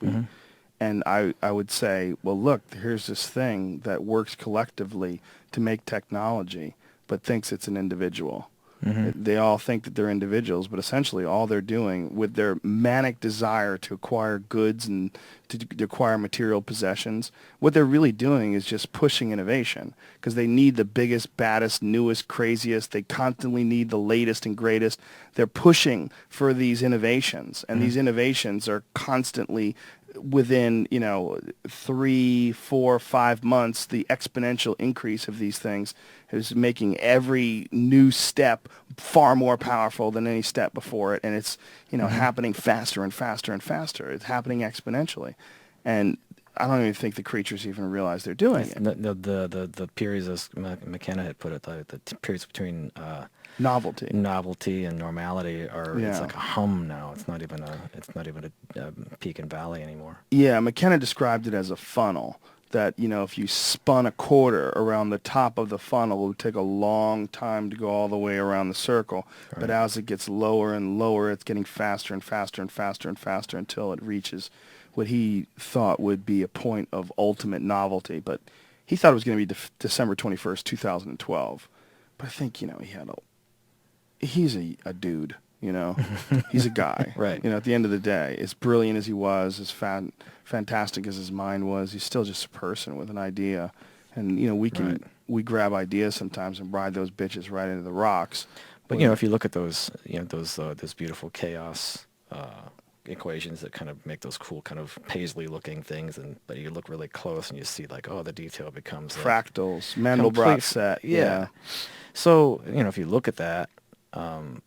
And I would say, well, look, here's this thing that works collectively to make technology, but thinks it's an individual. They all think that they're individuals, but essentially all they're doing with their manic desire to acquire goods and to acquire material possessions, what they're really doing is just pushing innovation because they need the biggest, baddest, newest, craziest. They constantly need the latest and greatest. They're pushing for these innovations, and these innovations are constantly within 3, 4, 5 months. The exponential increase of these things is making every new step far more powerful than any step before it, and it's happening faster and faster and faster. It's happening exponentially, and I don't even think the creatures even realize they're doing it. The periods, as McKenna had put it, the periods between novelty and normality are it's like a hum now. It's not even a peak and valley anymore. Yeah, McKenna described it as a funnel. That if you spun a quarter around the top of the funnel, it would take a long time to go all the way around the circle. Right. But as it gets lower and lower, it's getting faster and faster and faster and faster until it reaches what he thought would be a point of ultimate novelty. But he thought it was going to be December 21st, 2012. But I think he's a dude. He's a guy. Right. At the end of the day, as brilliant as he was, as fantastic as his mind was, he's still just a person with an idea. And, we grab ideas sometimes and ride those bitches right into the rocks. But, if you look at those beautiful chaos equations that kind of make those cool kind of paisley-looking things, but you look really close and you see like, the detail becomes fractals, Mandelbrot set. Yeah. So, if you look at that,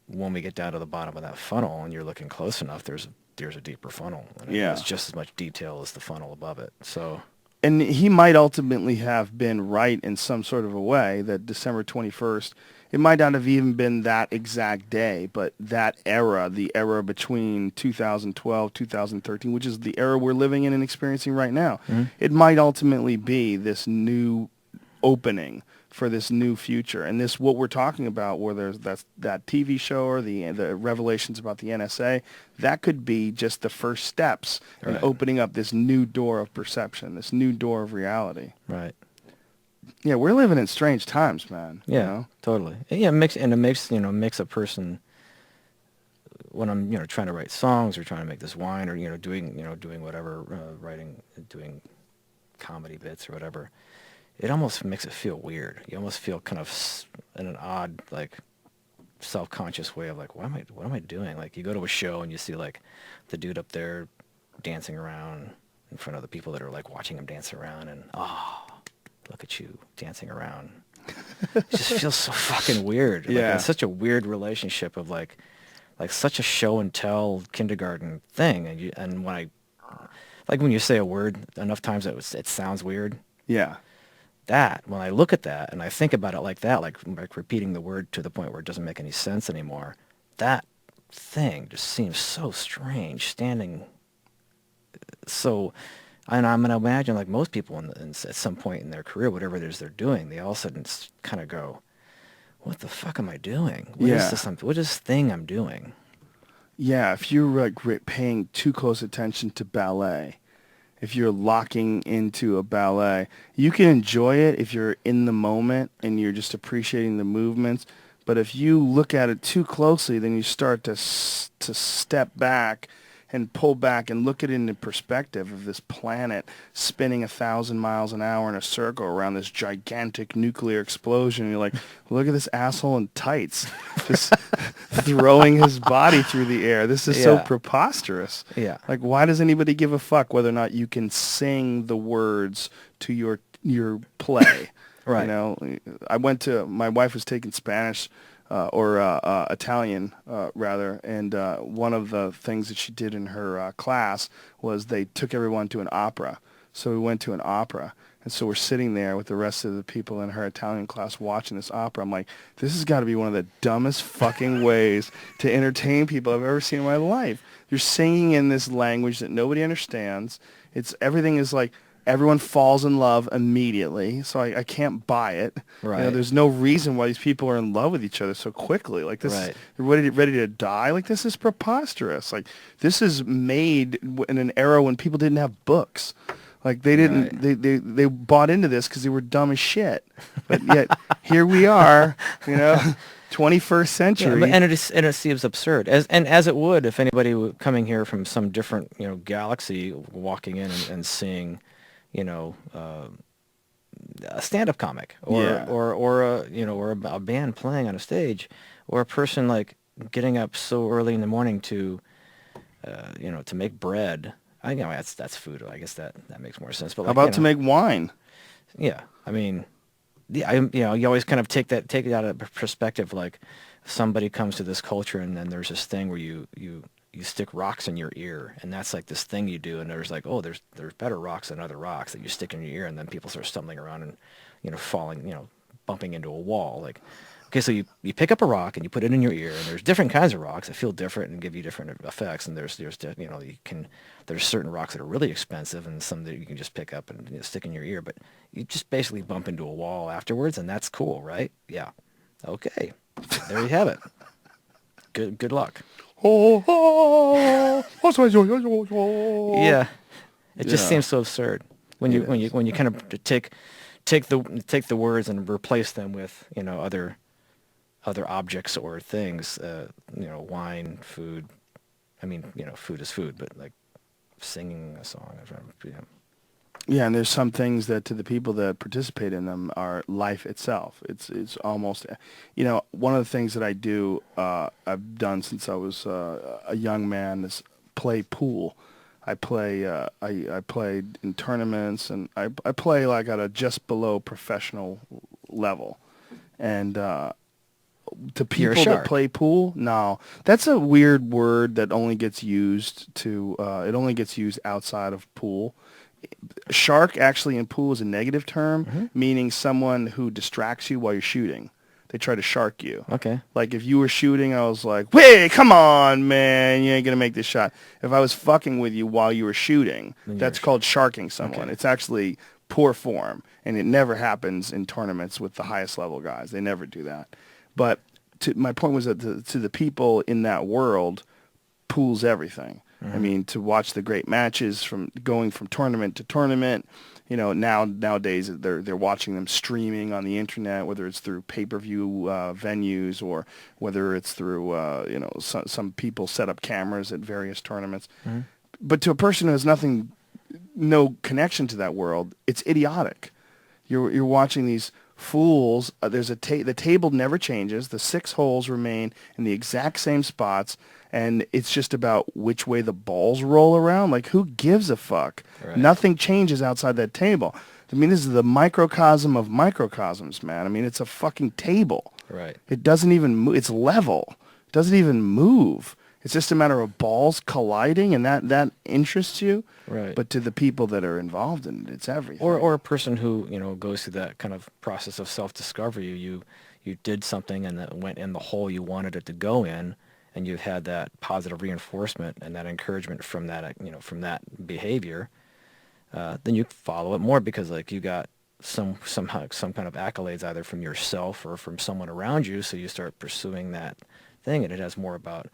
when we get down to the bottom of that funnel and you're looking close enough, there's a deeper funnel. And it has just as much detail as the funnel above it. So, and he might ultimately have been right in some sort of a way that December 21st, it might not have even been that exact day, but that era, the era between 2012, 2013, which is the era we're living in and experiencing right now, it might ultimately be this new opening for this new future. And this, what we're talking about, where there's that TV show or the revelations about the NSA, that could be just the first steps in opening up this new door of perception, this new door of reality. Right. Yeah, we're living in strange times, man. Yeah, totally. Yeah, it makes a person, when I'm trying to write songs or trying to make this wine or doing whatever, writing, doing comedy bits or whatever, it almost makes it feel weird. You almost feel kind of in an odd, like, self-conscious way of like, what am I doing? Like, you go to a show and you see like the dude up there dancing around in front of the people that are like watching him dance around, and look at you dancing around. It just feels so fucking weird. Yeah. Like, it's such a weird relationship of like such a show and tell kindergarten thing, and when you say a word enough times it sounds weird. Yeah. That, when I look at that and I think about it like that, like repeating the word to the point where it doesn't make any sense anymore, that thing just seems so strange, standing so. And I'm going to imagine, like most people at some point in their career, whatever it is they're doing, they all of a sudden kind of go, what the fuck am I doing? What is this? What is this thing I'm doing? Yeah, if you're like paying too close attention to ballet, if you're locking into a ballet, you can enjoy it if you're in the moment and you're just appreciating the movements. But if you look at it too closely, then you start to step back and pull back and look at it in the perspective of this planet spinning 1,000 miles an hour in a circle around this gigantic nuclear explosion. And you're like, look at this asshole in tights, just throwing his body through the air. This is so Yeah. preposterous. Yeah. Like, why does anybody give a fuck whether or not you can sing the words to your play? Right. You know, my wife was taking Spanish or Italian, rather, and one of the things that she did in her class was they took everyone to an opera. So we went to an opera, and so we're sitting there with the rest of the people in her Italian class watching this opera. I'm like, this has got to be one of the dumbest fucking ways to entertain people I've ever seen in my life. You're singing in this language that nobody understands. Everything is like, everyone falls in love immediately, so I can't buy it. Right. You know, there's no reason why these people are in love with each other so quickly. Like this, Right. they're ready to die. Like, this is preposterous. Like, this is made in an era when people didn't have books. Like, they didn't. Right. They bought into this because they were dumb as shit. But yet here we are. You know, 21st century. Yeah, and it seems absurd, as it would if anybody coming here from some different galaxy walking in and seeing, a stand-up comic or Yeah. or a band playing on a stage, or a person like getting up so early in the morning to to make bread. I know that's food. I guess that makes more sense. But How like, about to make wine? yeah, I mean, you always kind of take it out of perspective. Like, somebody comes to this culture, and then there's this thing where you stick rocks in your ear, and that's like this thing you do. And there's like, oh, there's better rocks than other rocks that you stick in your ear, and then people start stumbling around and falling, bumping into a wall. Like, okay, so you pick up a rock and you put it in your ear, and there's different kinds of rocks that feel different and give you different effects. And there's certain rocks that are really expensive, and some that you can just pick up and stick in your ear. But you just basically bump into a wall afterwards, and that's cool, right? Yeah. Okay. There you have it. Good luck. Yeah. Yeah. It just Yeah. seems so absurd when It you kind of take the words and replace them with other objects or things. Wine, food. I mean, food is food, but like singing a song. Yeah, and there's some things that to the people that participate in them are life itself. It's almost, one of the things that I do, I've done since I was a young man is play pool. I play I played in tournaments, and I play like at a just below professional level. And to You're a people that shark. play pool, no, that's a weird word that only gets used it only gets used outside of pool. Shark actually in pool is a negative term, meaning someone who distracts you while you're shooting. They try to shark you. Okay. Like, if you were shooting, I was like, wait, come on, man, you ain't going to make this shot. If I was fucking with you while you were shooting, that's called sharking someone. Okay. It's actually poor form, and it never happens in tournaments with the highest level guys. They never do that. But my point was that to the people in that world, pool's everything. I mean, to watch the great matches from going from tournament to tournament, nowadays they're watching them streaming on the internet, whether it's through pay-per-view venues or whether it's through some people set up cameras at various tournaments. But to a person who has no connection to that world, it's idiotic. You're watching these fools. The table never changes. The 6 holes remain in the exact same spots. And it's just about which way the balls roll around. Like, who gives a fuck? Right. Nothing changes outside that table. I mean, this is the microcosm of microcosms, man. I mean, it's a fucking table. Right. It doesn't even move. It's level. It doesn't even move. It's just a matter of balls colliding, and that interests you. Right. But to the people that are involved in it, it's everything. Or a person who goes through that kind of process of self-discovery. You did something and that went in the hole you wanted it to go in, and you've had that positive reinforcement and that encouragement from that from that behavior. Then you follow it more because like you got some kind of accolades either from yourself or from someone around you, so you start pursuing that thing, and it has more about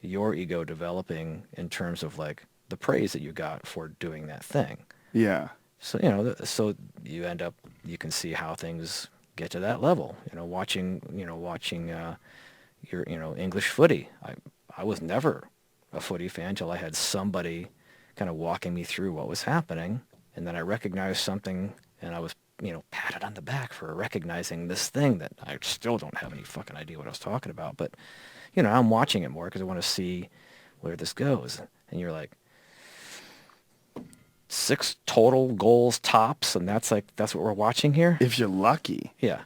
your ego developing in terms of like the praise that you got for doing that thing. Yeah. So so you end up, you can see how things get to that level. Watching your English footy. I was never a footy fan until I had somebody kind of walking me through what was happening. And then I recognized something, and I was, patted on the back for recognizing this thing that I still don't have any fucking idea what I was talking about. But, I'm watching it more because I want to see where this goes. And you're like, 6 total goals tops, and that's what we're watching here. If you're lucky. Yeah.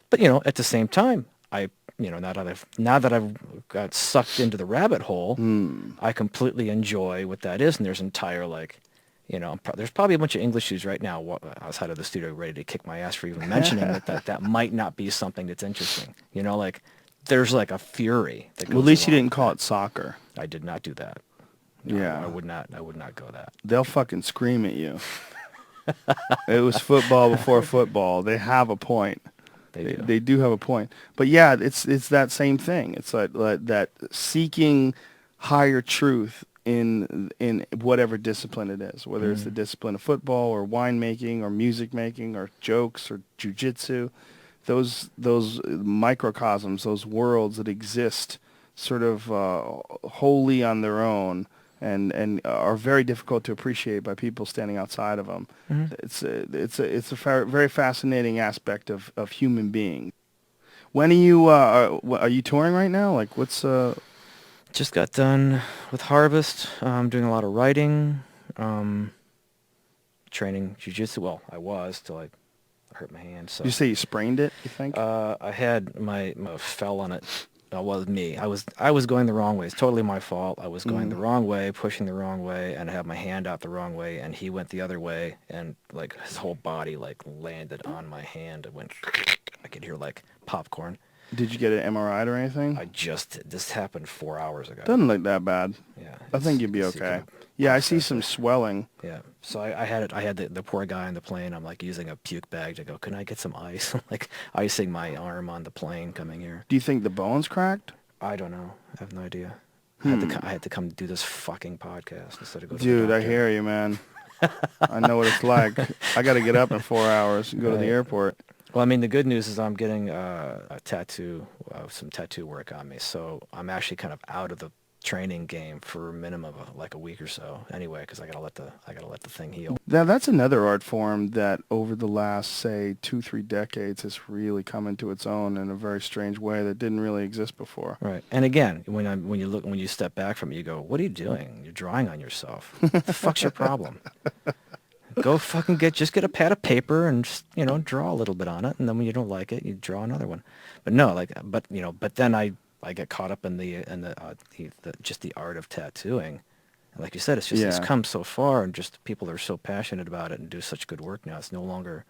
But, at the same time, now that I've got sucked into the rabbit hole, I completely enjoy what that is. And there's entire, there's probably a bunch of English dudes right now outside of the studio ready to kick my ass for even mentioning that might not be something that's interesting. There's like a fury that goes Well, at least you along didn't with call that. it soccer. I did not do that. No, Yeah. I would not go that. They'll fucking scream at you. It was football before football. They have a point. They do have a point. But yeah, it's that same thing. It's like that seeking higher truth in whatever discipline it is, whether it's the discipline of football or winemaking or music making or jokes or jujitsu. Those microcosms, those worlds that exist sort of wholly on their own and are very difficult to appreciate by people standing outside of them. It's a very fascinating aspect of human being. When are you touring right now? Like what's Just got done with Harvest. Doing a lot of writing, training jiu-jitsu. Well, I was till I hurt my hand. So you say you sprained it, you think? I had my fell on it. Well, me. I was going the wrong way. It's totally my fault. I was going the wrong way, pushing the wrong way, and I had my hand out the wrong way, and he went the other way, and like his whole body like landed on my hand. It went. I could hear like popcorn. Did you get an MRI or anything? This happened 4 hours ago. Doesn't look that bad. Yeah. I think you'd be okay. Yeah, I see some swelling. Yeah. So I had the poor guy on the plane. I'm like using a puke bag to go, can I get some ice? I'm like icing my arm on the plane coming here. Do you think the bone's cracked? I don't know. I have no idea. I had to come do this fucking podcast instead of go to the Dude, I doctor. hear you, man. I know what it's like. I got to get up in 4 hours and go to the airport. Well, I mean, the good news is I'm getting a tattoo, some tattoo work on me. So I'm actually kind of out of the training game for a minimum of like a week or so anyway, because I gotta let the thing heal. Now, that's another art form that over the last, say, 2-3 decades has really come into its own in a very strange way that didn't really exist before. Right. And again, when you step back from it, you go, what are you doing? You're drawing on yourself. What the fuck's your problem? Go fucking just get a pad of paper and just, draw a little bit on it, and then when you don't like it, you draw another one. But no, but then I get caught up in the just the art of tattooing. And like you said, it's come so far, and just people are so passionate about it and do such good work now. It's no longer,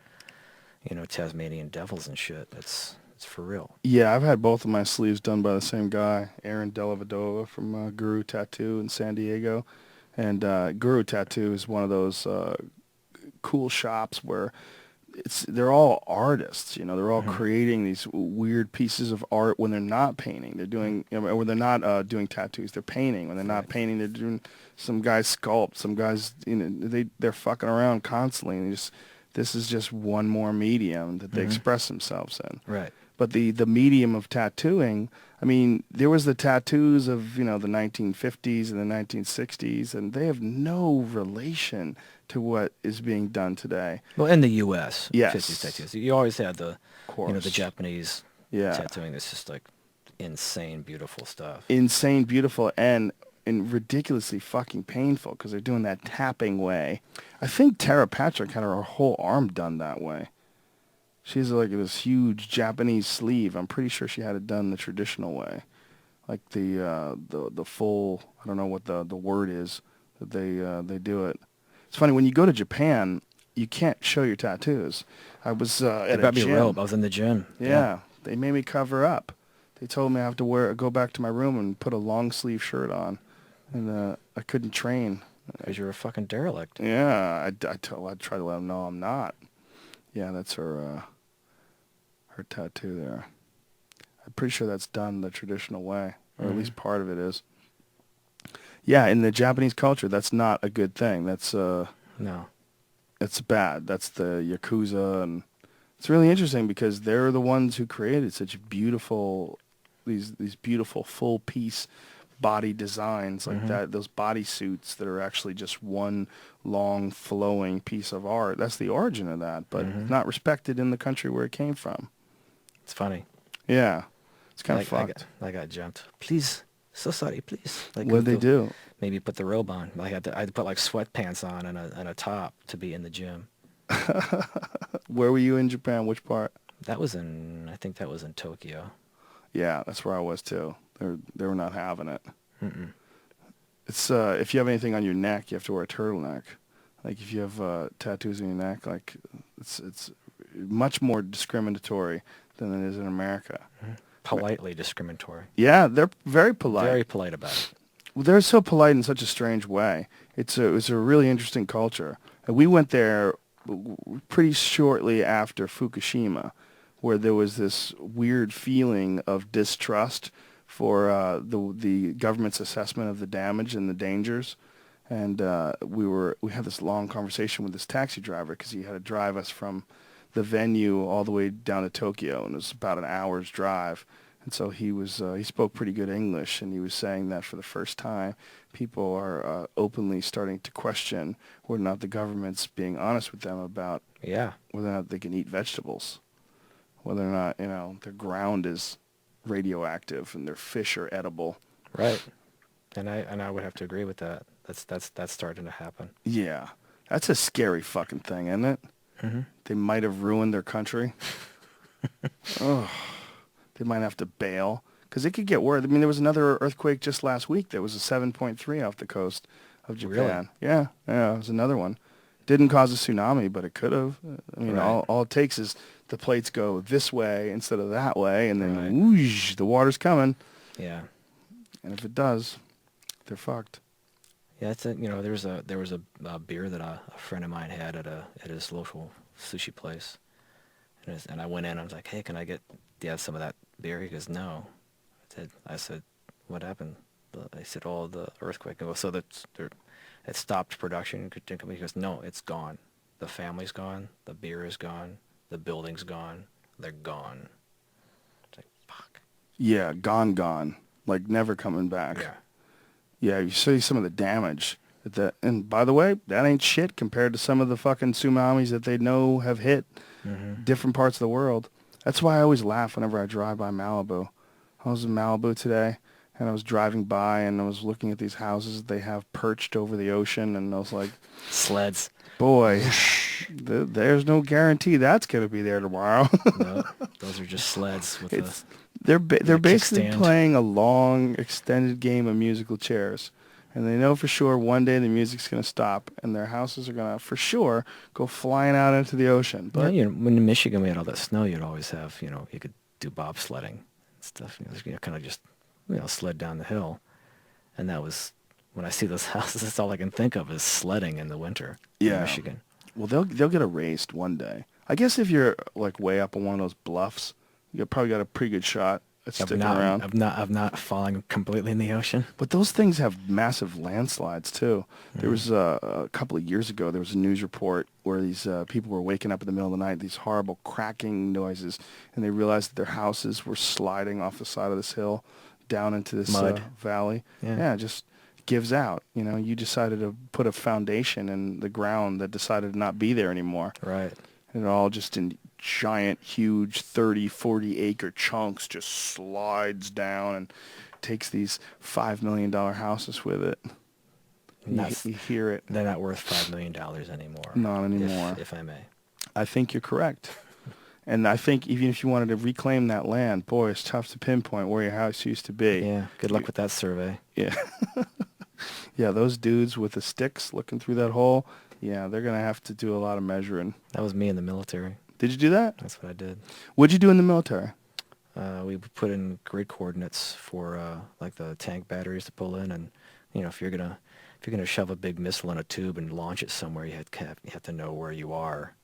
Tasmanian devils and shit. It's for real. Yeah, I've had both of my sleeves done by the same guy, Aaron Delavadova from Guru Tattoo in San Diego. And Guru Tattoo is one of those cool shops where they're all artists, they're all creating these weird pieces of art when they're not painting. They're doing, when they're not doing tattoos, they're painting. When they're not painting, they're doing, some guys sculpt, some guys, they're fucking around constantly. And this is just one more medium that they express themselves in. Right. But the medium of tattooing, I mean, there was the tattoos of, the 1950s and the 1960s, and they have no relation to what is being done today. Well, in the U.S., yes. 50s tattoos, you always had the Japanese Yeah. tattooing that's just like insane, beautiful stuff. Insane, beautiful, and ridiculously fucking painful because they're doing that tapping way. I think Tara Patrick had her whole arm done that way. She's like this huge Japanese sleeve. I'm pretty sure she had it done the traditional way, like the full. I don't know what the word is that they do it. It's funny when you go to Japan, you can't show your tattoos. I was at a gym. Robe. I was in the gym. Yeah, they made me cover up. They told me I have to go back to my room and put a long sleeve shirt on, and I couldn't train. Because you're a fucking derelict. Yeah, I tried to let them know I'm not. Yeah, that's her tattoo there. I'm pretty sure that's done the traditional way, or at least part of it is. Yeah, in the Japanese culture, that's not a good thing. That's No. It's bad. That's the Yakuza, and it's really interesting because they're the ones who created such beautiful, these beautiful full piece body designs like that, those body suits that are actually just one long flowing piece of art. That's the origin of that, but not respected in the country where it came from. It's funny. Yeah. It's kind of I fucked. got jumped. Please. So sorry, please. Like, What did they do? Maybe put the robe on. I had to put like sweatpants on and a top to be in the gym. Where were you in Japan? Which part? I think that was in Tokyo. Yeah, that's where I was too. They were not having it. Mm-mm. It's if you have anything on your neck, you have to wear a turtleneck. Like if you have tattoos on your neck, like it's much more discriminatory than it is in America. Politely discriminatory. Yeah, they're very polite. Very polite about it. Well, they're so polite in such a strange way. It's a really interesting culture. And we went there pretty shortly after Fukushima, where there was this weird feeling of distrust for the government's assessment of the damage and the dangers. And we had this long conversation with this taxi driver because he had to drive us from the venue all the way down to Tokyo, and it was about an hour's drive. And so he spoke pretty good English, and he was saying that for the first time, people are openly starting to question whether or not the government's being honest with them about whether or not they can eat vegetables, whether or not their ground is radioactive and their fish are edible. Right, and I would have to agree with that. That's starting to happen. Yeah, that's a scary fucking thing, isn't it? Mm-hmm. They might have ruined their country. Oh. They might have to bail because it could get worse. I mean, there was another earthquake just last week. There was a 7.3 off the coast of Japan. Really? Yeah, it was another one. Didn't cause a tsunami, but it could have. I mean, Right. all it takes is the plates go this way instead of that way, and then whoosh, the water's coming. Yeah. And if it does, they're fucked. Yeah, there was a beer that a friend of mine had at his local sushi place, and I went in. I was like, hey, can I get some of that beer? He goes, no. I said, what happened? They said, oh, the earthquake. I go, so it stopped production. He goes, no, it's gone. The family's gone. The beer is gone. The building's gone. They're gone. It's like, fuck. Yeah, gone. Like never coming back. Yeah. Yeah, you see some of the damage. And by the way, that ain't shit compared to some of the fucking tsunamis that they know have hit different parts of the world. That's why I always laugh whenever I drive by Malibu. I was in Malibu today, and I was driving by, and I was looking at these houses they have perched over the ocean, and I was like, sleds. Boy, there's no guarantee that's going to be there tomorrow. No, those are just sleds with They're basically kickstand. playing a long, extended game of musical chairs. And they know for sure one day the music's going to stop, and their houses are going to, for sure, go flying out into the ocean. But when in Michigan we had all that snow, you'd always have, you could do bobsledding and stuff. Kind of just, sled down the hill. And that was, when I see those houses, that's all I can think of is sledding in the winter in Michigan. Well, they'll get erased one day. I guess if you're like way up on one of those bluffs, you probably got a pretty good shot at sticking around. Of not falling completely in the ocean. But those things have massive landslides too. There was a couple of years ago, there was a news report where these people were waking up in the middle of the night, these horrible cracking noises, and they realized that their houses were sliding off the side of this hill down into this valley. Yeah, just gives out. You decided to put a foundation in the ground that decided to not be there anymore. Right. And it all just in giant, huge 30, 40 acre chunks just slides down and takes these $5 million houses with it. You hear it. They're not worth $5 million anymore. Not anymore. If I may. I think you're correct. And I think even if you wanted to reclaim that land, boy, it's tough to pinpoint where your house used to be. Yeah, good luck with that survey. Yeah. Yeah, those dudes with the sticks looking through that hole, yeah, they're going to have to do a lot of measuring. That was me in the military. Did you do that? That's what I did. What'd you do in the military? We put in grid coordinates for like the tank batteries to pull in, and if you're gonna shove a big missile in a tube and launch it somewhere, you have to know where you are,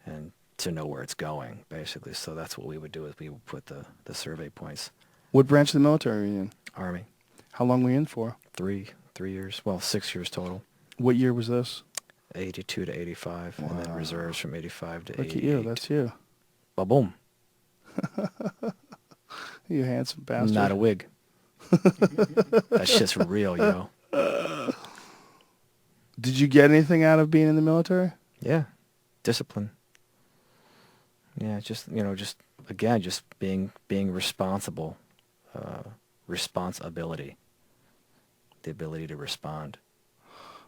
and to know where it's going, basically. So that's what we would do, is we would put the survey points. What branch of the military were you in? Army. How long were you in for? 3 years. Well, 6 years total. What year was this? 82 to 85, and then reserves from 85 to 88. Look at you, that's you. Ba-boom. You handsome bastard. Not a wig. That shit's real, yo. Did you get anything out of being in the military? Yeah, discipline. Yeah, just just again, just being responsible, responsibility, the ability to respond.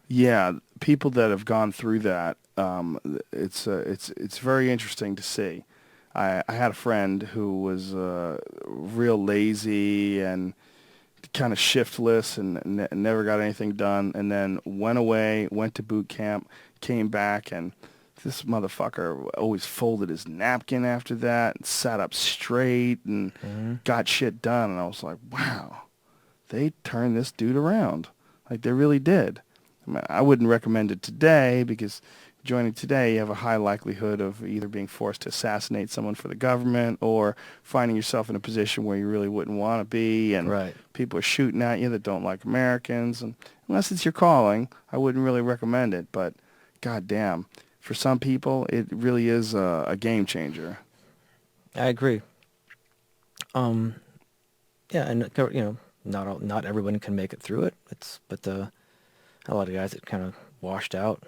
Yeah, people that have gone through that, it's very interesting to see. I had a friend who was real lazy and kind of shiftless and never got anything done, and then went away, went to boot camp, came back, and this motherfucker always folded his napkin after that and sat up straight and got shit done. And I was like, wow, they turned this dude around. Like, they really did. I mean, I wouldn't recommend it today because joining today, you have a high likelihood of either being forced to assassinate someone for the government or finding yourself in a position where you really wouldn't want to be, and Right. people are shooting at you that don't like Americans. And unless it's your calling, I wouldn't really recommend it. But goddamn, for some people, it really is a game changer. I agree. Yeah, and not everyone can make it through it. But a lot of guys that kind of washed out,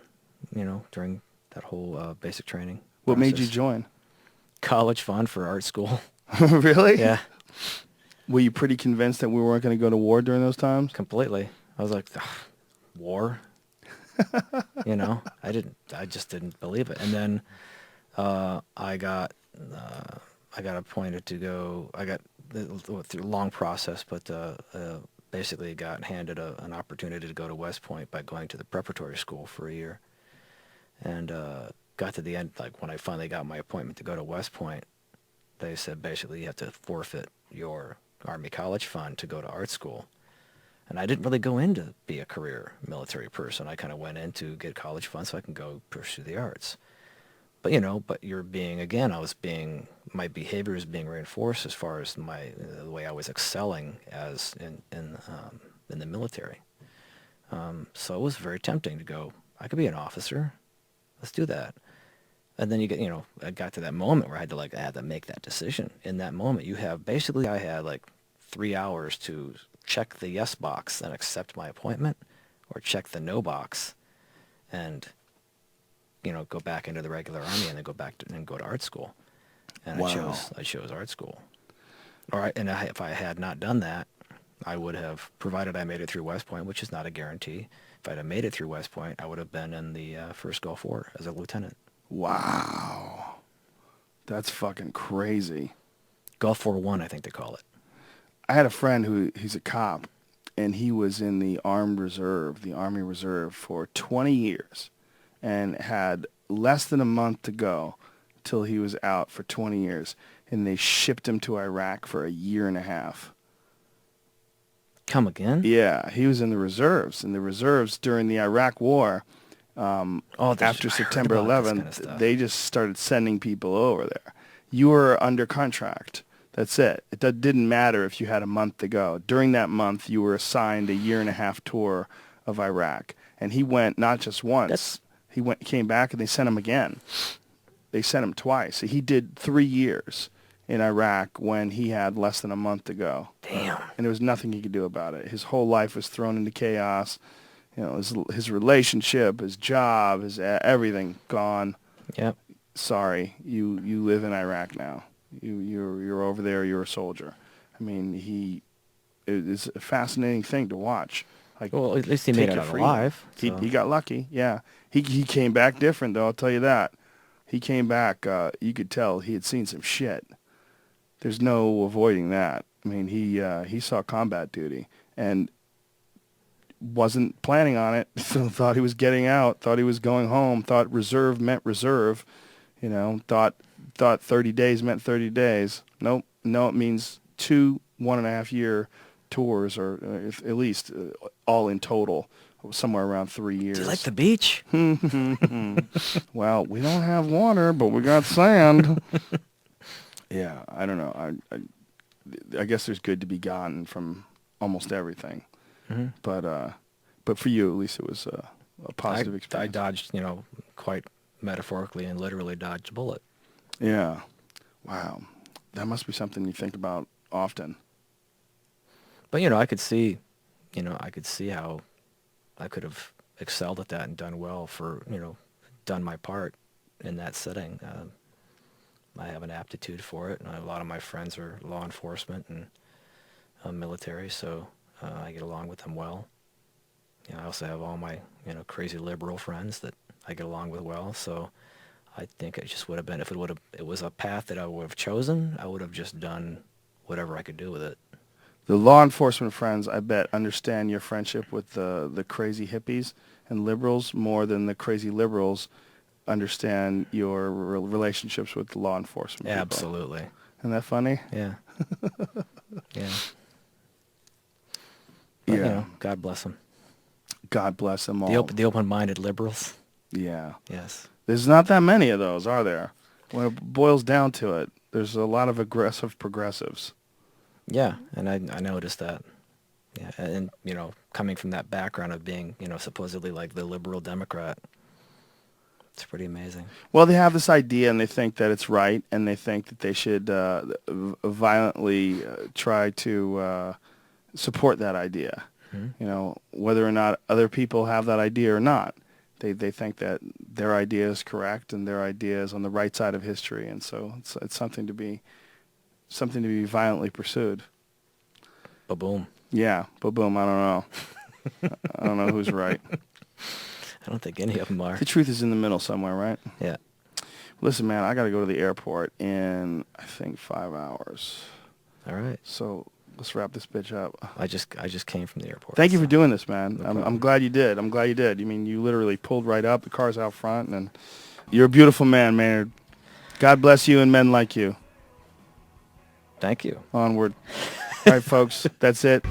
during that whole basic training. What made you process. join? College fund for art school. Really? Yeah, Were you pretty convinced that we weren't going to go to war during those times? completely. I was like, "Ugh, war. I just didn't believe it. And then I got appointed to go. I got through a long process, but basically got handed an opportunity to go to West Point by going to the preparatory school for a year. And got to the end, like when I finally got my appointment to go to West Point, they said basically you have to forfeit your Army College fund to go to art school. And I didn't really go in to be a career military person. I kind of went in to get college funds so I can go pursue the arts. But my behavior was being reinforced as far as the way I was excelling as in the military. So it was very tempting to go, I could be an officer. Let's do that. And then I got to that moment where I had to make that decision. In that moment, I had like 3 hours to check the yes box and accept my appointment, or check the no box and, go back into the regular army and then go to art school. And Wow. I chose art school. If I had not done that, I would have, provided I made it through West Point, which is not a guarantee. If I'd have made it through West Point, I would have been in the 1st Gulf War as a lieutenant. Wow. That's fucking crazy. Gulf War I, I think they call it. I had a friend he's a cop, and he was in the Army Reserve for 20 years and had less than a month to go till he was out for 20 years, and they shipped him to Iraq for a year and a half. Come again? Yeah, he was in the reserves. In the reserves during the Iraq War, after I heard September about this 11th, kind of stuff. they just started sending people over there. You were under contract. That's it. It didn't matter if you had a month to go. During that month, you were assigned a year and a half tour of Iraq. And he went not just once. Came back, and they sent him again. They sent him twice. He did 3 years in Iraq when he had less than a month to go. Damn. And there was nothing he could do about it. His whole life was thrown into chaos. His relationship, his job, his everything gone. Yep. Sorry, you live in Iraq now. You're over there. You're a soldier. I mean, it's a fascinating thing to watch. Like, Well, at least he take made it your out freedom. alive. He so- got lucky. Yeah, he came back different though. I'll tell you that. He came back. You could tell he had seen some shit. There's no avoiding that. I mean, he saw combat duty and wasn't planning on it. So thought he was getting out. Thought he was going home. Thought reserve meant reserve. Thought 30 days meant 30 days. Nope. No, it means 2 1.5 year tours, or at least all in total, somewhere around 3 years. Do you like the beach? Well, we don't have water, but we got sand. Yeah, I don't know. I guess there's good to be gotten from almost everything. Mm-hmm. But for you, at least it was a positive I experience. dodged, quite metaphorically and literally dodged a bullet. Yeah. Wow. That must be something you think about often. But I could see how I could have excelled at that and done well done my part in that setting. I have an aptitude for it, and a lot of my friends are law enforcement and military, so I get along with them well. I also have all my crazy liberal friends that I get along with well. So I think it just would have been, if it was a path that I would have chosen, I would have just done whatever I could do with it. The law enforcement friends, I bet, understand your friendship with the crazy hippies and liberals more than the crazy liberals understand your relationships with law enforcement people. Absolutely. Isn't that funny? Yeah. Yeah. But, Yeah. God bless them. God bless them all. The open-minded liberals. Yeah. Yes. There's not that many of those, are there? When it boils down to it, there's a lot of aggressive progressives. Yeah, and I noticed that. Yeah, and coming from that background of being, supposedly like the liberal Democrat, it's pretty amazing. Well, they have this idea, and they think that it's right, and they think that they should violently try to support that idea. Mm-hmm. Whether or not other people have that idea or not. They think that their idea is correct and their idea is on the right side of history, and so it's something to be violently pursued. Ba-boom. Yeah, boom. I don't know. I don't know who's right. I don't think any of them are. The truth is in the middle somewhere, right? Yeah. Listen, man, I got to go to the airport in, I think, 5 hours. All right. So let's wrap this bitch up. I just came from the airport. Thank you for doing this, man. No I'm glad you did. I mean, you literally pulled right up. The car's out front, and you're a beautiful man, Maynard. God bless you and men like you. Thank you. Onward. All right, folks, that's it.